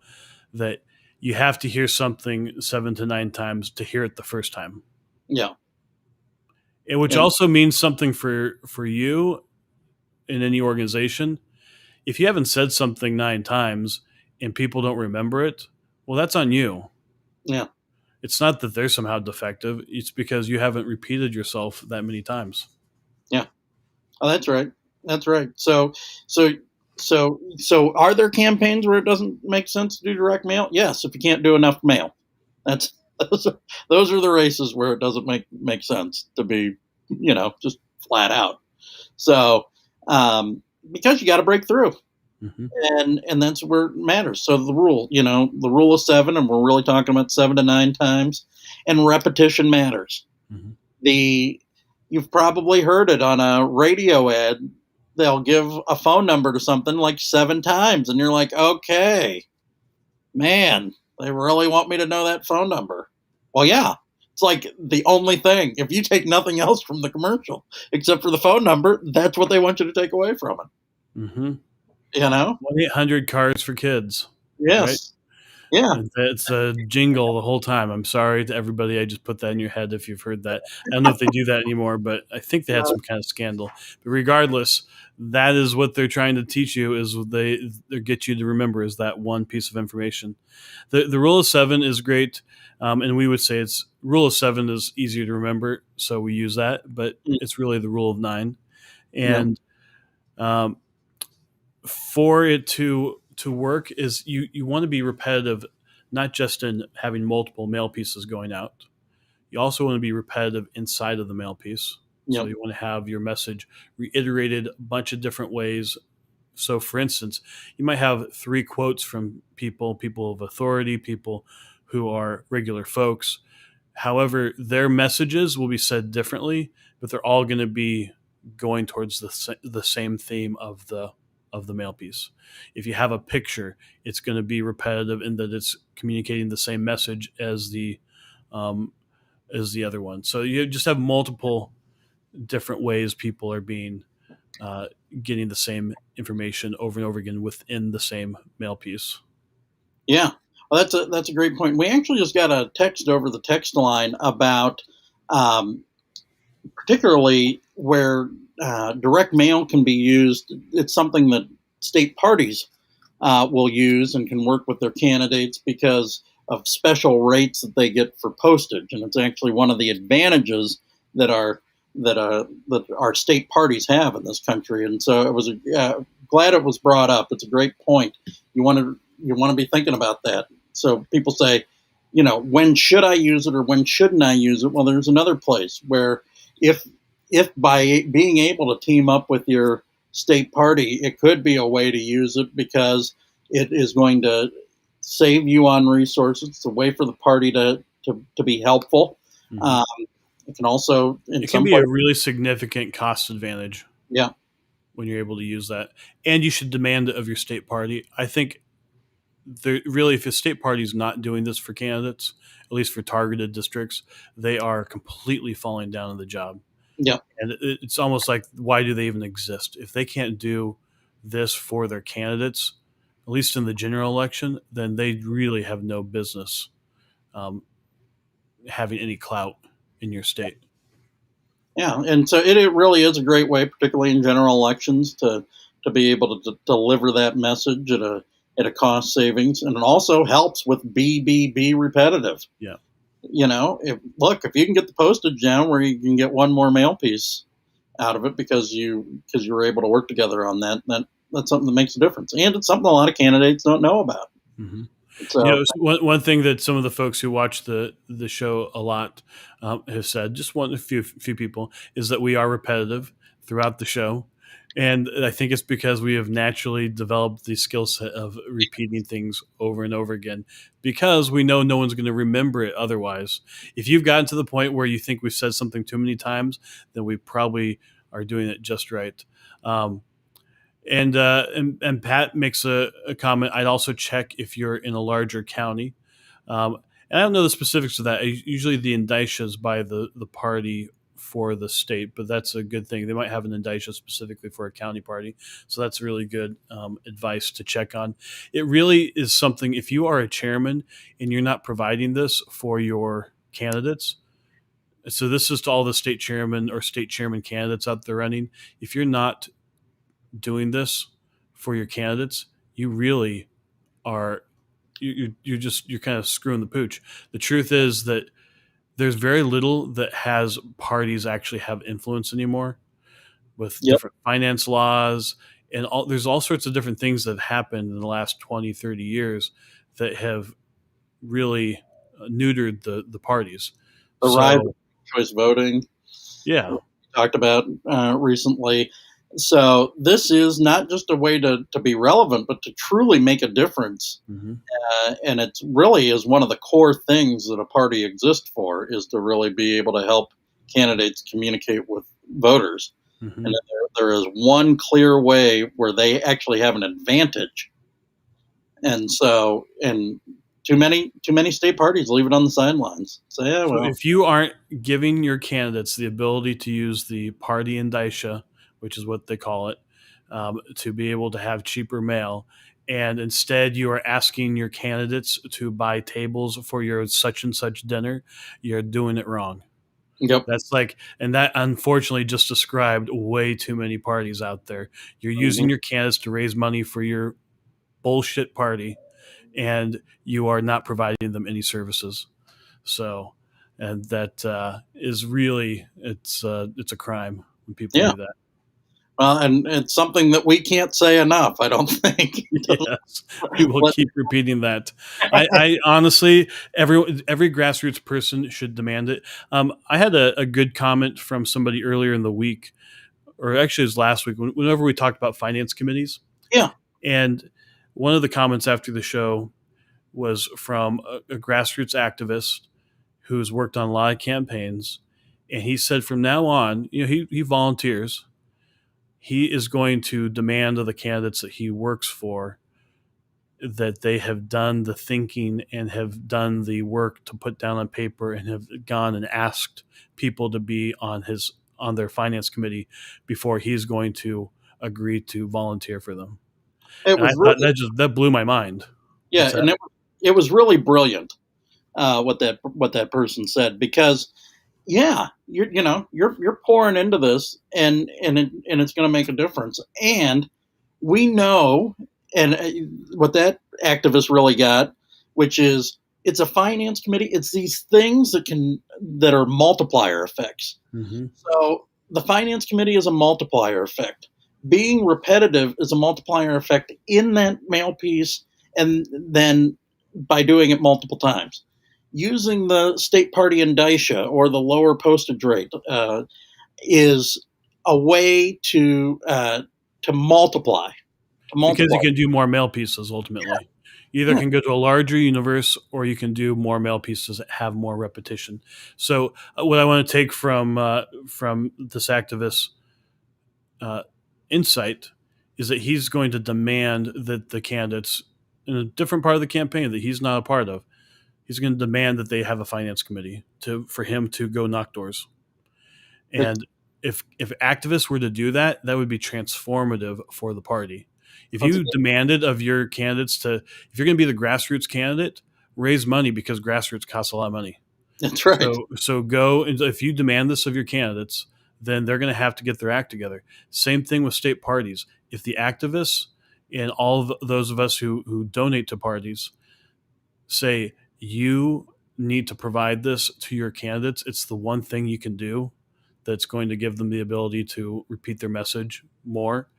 that you have to hear something 7 to 9 times to hear it the first time. yeah. And which also means something for you in any organization. If you haven't said something 9 times and people don't remember it, well, that's on you. Yeah. It's not that they're somehow defective. It's because you haven't repeated yourself that many times. Yeah. Oh, that's right. That's right. So are there campaigns where it doesn't make sense to do direct mail? Yes, if you can't do enough mail. Those are the races where it doesn't make sense to be, just flat out. So, because you got to break through. And that's where it matters. So the rule of 7, and we're really talking about 7 to 9 times, and repetition matters. You've probably heard it on a radio ad. They'll give a phone number to something like 7 times, and you're like, okay, man, they really want me to know that phone number. Well, yeah, it's like the only thing. If you take nothing else from the commercial except for the phone number, that's what they want you to take away from it. 1-800-CARS for kids. Yes. Right? Yeah. It's a jingle the whole time. I'm sorry to everybody. I just put that in your head if you've heard that. I don't know if they do that anymore, but I think they had some kind of scandal. But regardless, that is what they're trying to teach you, is they get you to remember, is that one piece of information. The rule of 7 is great, and we would say rule of 7 is easier to remember, so we use that, but it's really the rule of 9. And for it to work is you want to be repetitive, not just in having multiple mail pieces going out. You also want to be repetitive inside of the mail piece. So you want to have your message reiterated a bunch of different ways. So for instance, you might have 3 quotes from people of authority, people who are regular folks. However, their messages will be said differently, but they're all going to be going towards the same theme of the mail piece. If you have a picture, it's going to be repetitive in that it's communicating the same message as the other one. So you just have multiple different ways people are being getting the same information over and over again within the same mail piece. Yeah, well, that's a great point. We actually just got a text over the text line about particularly where direct mail can be used. It's something that state parties will use and can work with their candidates because of special rates that they get for postage, and it's actually one of the advantages that our state parties have in this country. And so it was glad it was brought up. It's a great point. You want to be thinking about that. So people say, when should I use it or when shouldn't I use it? Well, there's another place where if by being able to team up with your state party, it could be a way to use it because it is going to save you on resources. It's a way for the party to be helpful. It can also, it can be a really significant cost advantage. Yeah. when you're able to use that, and you should demand it of your state party. I think really, if a state party is not doing this for candidates, at least for targeted districts, they are completely falling down on the job. Yeah. And it's almost like, why do they even exist? If they can't do this for their candidates, at least in the general election, then they really have no business um, having any clout in your state. Yeah, and so it really is a great way, particularly in general elections, to be able to deliver that message at a cost savings, and it also helps with be repetitive. Yeah. If you can get the postage down where you can get one more mail piece out of it because you were able to work together on that's something that makes a difference, and it's something a lot of candidates don't know about. Mm-hmm. So One thing that some of the folks who watch the show a lot have said, just a few people, is that we are repetitive throughout the show, and I think it's because we have naturally developed the skill set of repeating things over and over again, because we know no one's going to remember it otherwise. If you've gotten to the point where you think we've said something too many times, then we probably are doing it just right. And Pat makes a comment. I'd also check if you're in a larger county. And I don't know the specifics of that. Usually the indicia is by the party for the state, but that's a good thing. They might have an indicia specifically for a county party. So that's really good advice to check on. It really is something, if you are a chairman and you're not providing this for your candidates, so this is to all the state chairman or state chairman candidates out there running, if you're not doing this for your candidates, you really are you're kind of screwing the pooch. The truth is that there's very little that has parties actually have influence anymore, with yep, different finance laws and there's all sorts of different things that have happened in the last 20, 30 years that have really neutered the parties. the rise of So choice voting yeah. we talked about recently. So this is not just a way to be relevant, but to truly make a difference. Mm-hmm. And it really is one of the core things that a party exists for, is to really be able to help candidates communicate with voters. Mm-hmm. And there is one clear way where they actually have an advantage. And too many state parties leave it on the sidelines. So yeah, So well, if you aren't giving your candidates the ability to use the party indicia, which is what they call it, to be able to have cheaper mail, and instead you are asking your candidates to buy tables for your such and such dinner, you're doing it wrong. yep. That's and that unfortunately just described way too many parties out there. You're using Mhm. your candidates to raise money for your bullshit party, and you are not providing them any services. So, and that is really it's a crime when people Yeah. do that. Well, and it's something that we can't say enough, I don't think. Yes, we will keep repeating that. I honestly, every grassroots person should demand it. I had a good comment from somebody earlier in the week, or actually it was last week, whenever we talked about finance committees. Yeah. And one of the comments after the show was from a grassroots activist who's worked on a lot of campaigns, and he said from now on, he volunteers. He is going to demand of the candidates that he works for that they have done the thinking and have done the work to put down on paper and have gone and asked people to be on their finance committee before he's going to agree to volunteer for them. It And I was thought really, that blew my mind. yeah, What's that? and it was really brilliant what that person said, because yeah, you're pouring into this, and it's going to make a difference. And we know, and what that activist really got, which is, it's a finance committee. It's these things that are multiplier effects. Mm-hmm. So the finance committee is a multiplier effect. Being repetitive is a multiplier effect in that mail piece, and then by doing it multiple times. Using the state party indicia or the lower postage rate is a way to multiply. Because you can do more mail pieces ultimately. You either Yeah. can go to a larger universe or you can do more mail pieces that have more repetition. So what I want to take from this activist uh, insight is that he's going to demand that the candidates in a different part of the campaign that he's not a part of, he's going to demand that they have a finance committee for him to go knock doors. It, And if activists were to do that, that would be transformative for the party. If that's, you demanded of your candidates if you're going to be the grassroots candidate, raise money because grassroots costs a lot of money. that's right. So go, and if you demand this of your candidates, then they're going to have to get their act together. Same thing with state parties. If the activists and all of those of us who donate to parties say you need to provide this to your candidates, it's the one thing you can do that's going to give them the ability to repeat their message more.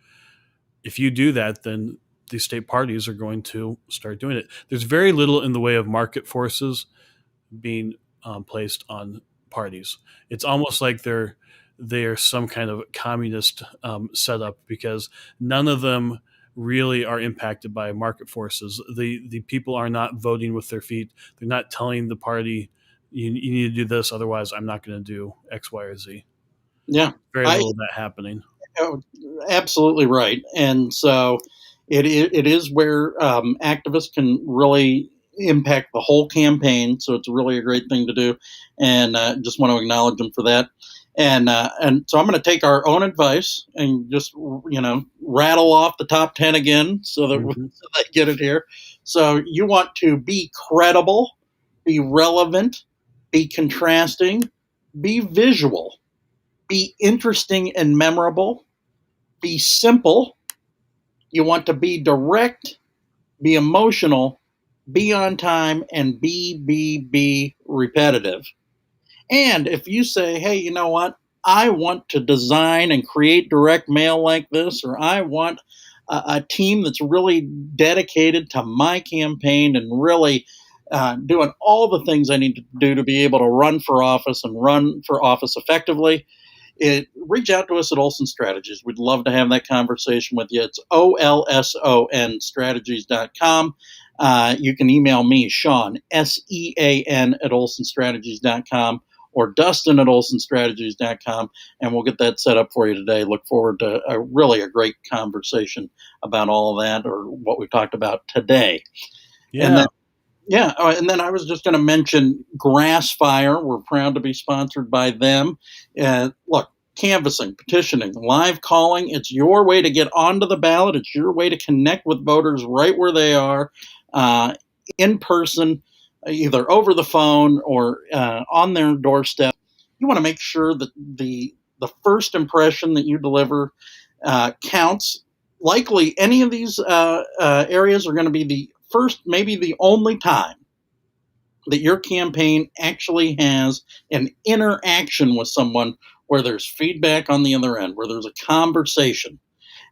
If you do that, then the state parties are going to start doing it. There's very little in the way of market forces being placed on parties. It's almost like they're some kind of communist setup, because none of them really are impacted by market forces. The people are not voting with their feet. They're not telling the party, you need to do this, otherwise I'm not going to do X, Y, or Z. Yeah. Very little of that happening. Oh, absolutely right. And so it is where activists can really impact the whole campaign. So it's really a great thing to do. And just want to acknowledge them for that. And so I'm going to take our own advice and just, rattle off the top 10 again so that so they get it here. So you want to be credible, be relevant, be contrasting, be visual, be interesting and memorable, be simple. You want to be direct, be emotional, be on time, and be repetitive. And if you say, hey, you know what? I want to design and create direct mail like this, or I want a team that's really dedicated to my campaign and really doing all the things I need to do to be able to run for office and run for office effectively, reach out to us at Olsen Strategies. We'd love to have that conversation with you. It's OLSON strategies.com. You can email me, Sean, SEAN, at olsenstrategies.com, or Dustin at olsenstrategies.com, and we'll get that set up for you today. Look forward to a great conversation about all of that, or what we've talked about today. Yeah. And then I was just going to mention Grassfire. We're proud to be sponsored by them. Look, canvassing, petitioning, live calling, it's your way to get onto the ballot. It's your way to connect with voters right where they are, in person, either over the phone or on their doorstep. You want to make sure that the first impression that you deliver counts. Likely, any of these areas are going to be the first, maybe the only time that your campaign actually has an interaction with someone where there's feedback on the other end, where there's a conversation.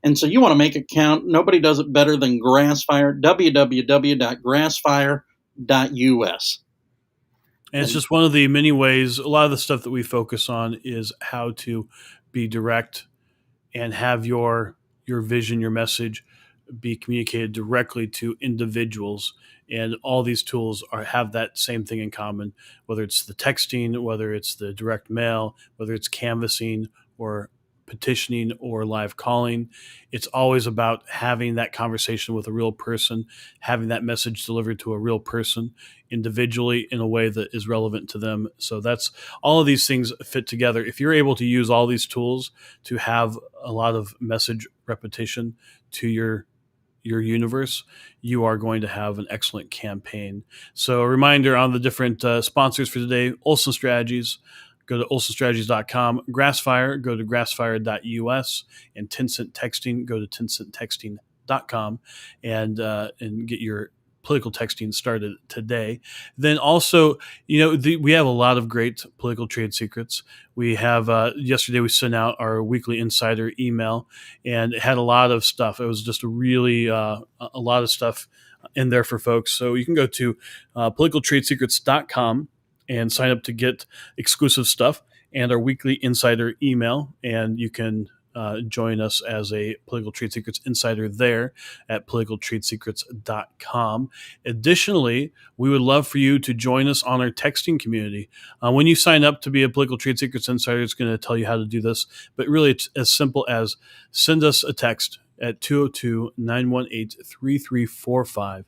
And so you want to make it count. Nobody does it better than Grassfire, www.grassfire.us. And it's just one of the many ways. A lot of the stuff that we focus on is how to be direct and have your vision, your message be communicated directly to individuals. And all these tools have that same thing in common, whether it's the texting, whether it's the direct mail, whether it's canvassing or petitioning or live calling. It's always about having that conversation with a real person, having that message delivered to a real person individually in a way that is relevant to them. So that's all of these things fit together. If you're able to use all these tools to have a lot of message repetition to your universe, you are going to have an excellent campaign. So a reminder on the different sponsors for today: Olsen Strategies, go to olsenstrategies.com. Grassfire, go to grassfire.us. And Tencent Texting, go to tencenttexting.com and get your political texting started today. Then also, we have a lot of great political trade secrets. We have yesterday we sent out our weekly insider email, and it had a lot of stuff. It was just a really a lot of stuff in there for folks. So you can go to politicaltradesecrets.com and sign up to get exclusive stuff and our weekly insider email, and you can join us as a Political Trade Secrets insider there at politicaltradesecrets.com. Additionally, we would love for you to join us on our texting community. When you sign up to be a Political Trade Secrets insider, it's going to tell you how to do this, but really it's as simple as send us a text at 202-918-3345.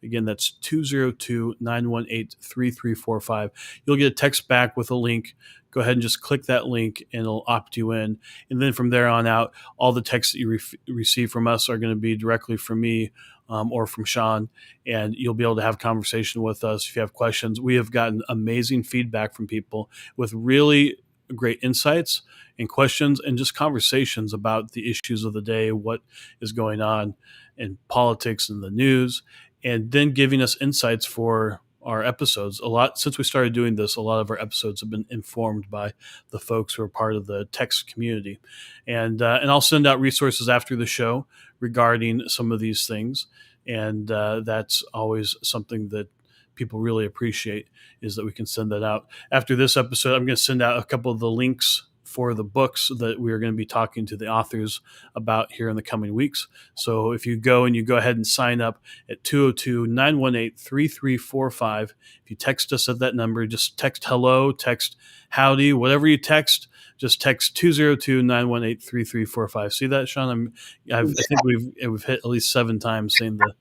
Again, that's 202-918-3345. You'll get a text back with a link. Go ahead and just click that link and it'll opt you in. And then from there on out, all the texts that you receive from us are going to be directly from me or from Sean, and you'll be able to have conversation with us if you have questions. We have gotten amazing feedback from people with really great insights and questions and just conversations about the issues of the day, what is going on in politics and the news, and then giving us insights for our episodes. A lot since we started doing this, a lot of our episodes have been informed by the folks who are part of the text community, and I'll send out resources after the show regarding some of these things, and that's always something that people really appreciate, is that we can send that out. After this episode, I'm going to send out a couple of the links for the books that we are going to be talking to the authors about here in the coming weeks. So if you go ahead and sign up at 202-918-3345, if you text us at that number, just text hello, text howdy, whatever you text, just text 202-918-3345. See that, Sean? I think we've hit at least 7 times saying the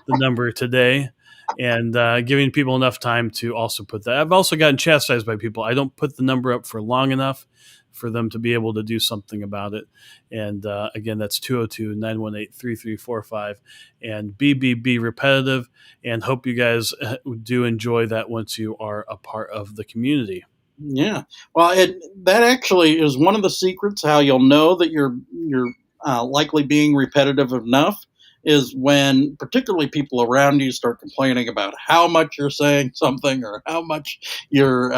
number today, and giving people enough time to also put that. I've also gotten chastised by people. I don't put the number up for long enough for them to be able to do something about it. And again, that's 202-918-3345. And be repetitive, and hope you guys do enjoy that once you are a part of the community. Yeah. Well, that actually is one of the secrets how you'll know that you're likely being repetitive enough, is when particularly people around you start complaining about how much you're saying something or how much you're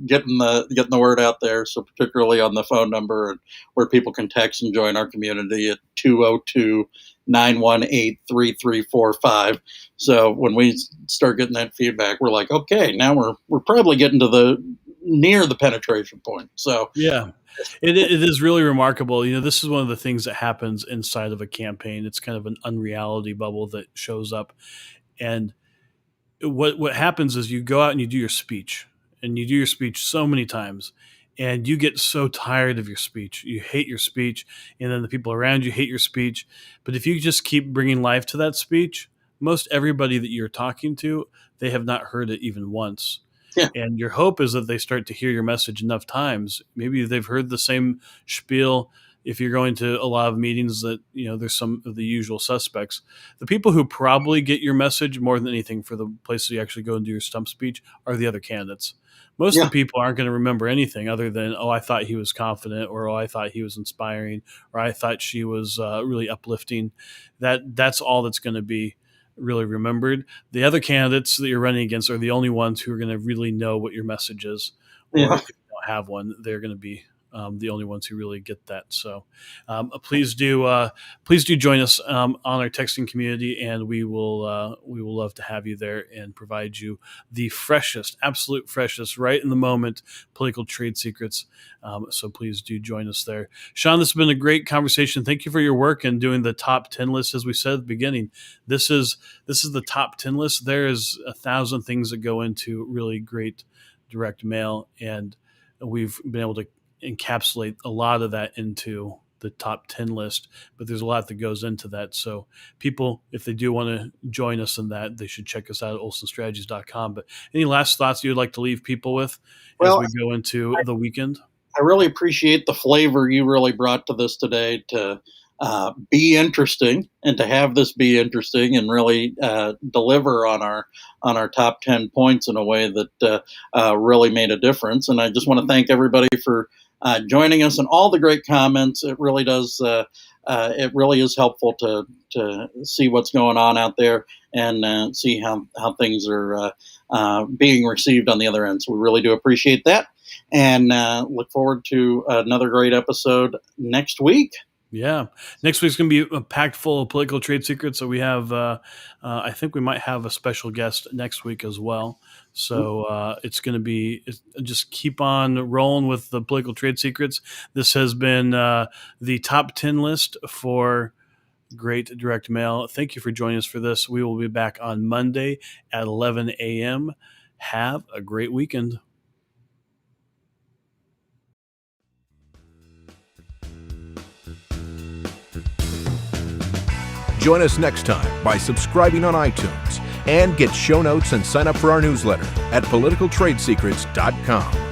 getting the word out there. So particularly on the phone number, and where people can text and join our community at 202-918-3345. So when we start getting that feedback, we're like, okay, now we're probably getting to near the penetration point. So yeah. It is really remarkable. This is one of the things that happens inside of a campaign. It's kind of an unreality bubble that shows up. And what happens is you go out and you do your speech, and you do your speech so many times, and you get so tired of your speech. You hate your speech, and then the people around you hate your speech. But if you just keep bringing life to that speech, most everybody that you're talking to, they have not heard it even once. Yeah. And your hope is that they start to hear your message enough times. Maybe they've heard the same spiel. If you're going to a lot of meetings, that there's some of the usual suspects. The people who probably get your message more than anything for the places you actually go and do your stump speech are the other candidates. Most of the people aren't going to remember anything other than, oh, I thought he was confident, or oh, I thought he was inspiring, or I thought she was really uplifting. That's all that's going to be really remembered. The other candidates that you're running against are the only ones who are going to really know what your message is. Or if you don't have one, they're going to be the only ones who really get that. So please do join us on our texting community, and we will love to have you there and provide you the freshest, absolute freshest, right in the moment political trade secrets. So please do join us there. Sean, this has been a great conversation. Thank you for your work and doing the top 10 list. As we said at the beginning, this is the top 10 list. There is 1,000 things that go into really great direct mail, and we've been able to encapsulate a lot of that into the top 10 list, but there's a lot that goes into that. So people, if they do want to join us in that, they should check us out at olsenstrategies.com. But any last thoughts you'd like to leave people with as we go into the weekend? I really appreciate the flavor you really brought to this today, to be interesting, and to have this be interesting and really deliver on our top 10 points in a way that really made a difference. And I just want to thank everybody for joining us and all the great comments. It really does. It really is helpful to see what's going on out there and see how things are being received on the other end. So we really do appreciate that, and look forward to another great episode next week. Yeah. Next week's going to be packed full of political trade secrets. So we have, I think we might have a special guest next week as well. So it's going to be just keep on rolling with the political trade secrets. This has been the top 10 list for great direct mail. Thank you for joining us for this. We will be back on Monday at 11 a.m. Have a great weekend. Join us next time by subscribing on iTunes and get show notes and sign up for our newsletter at politicaltradesecrets.com.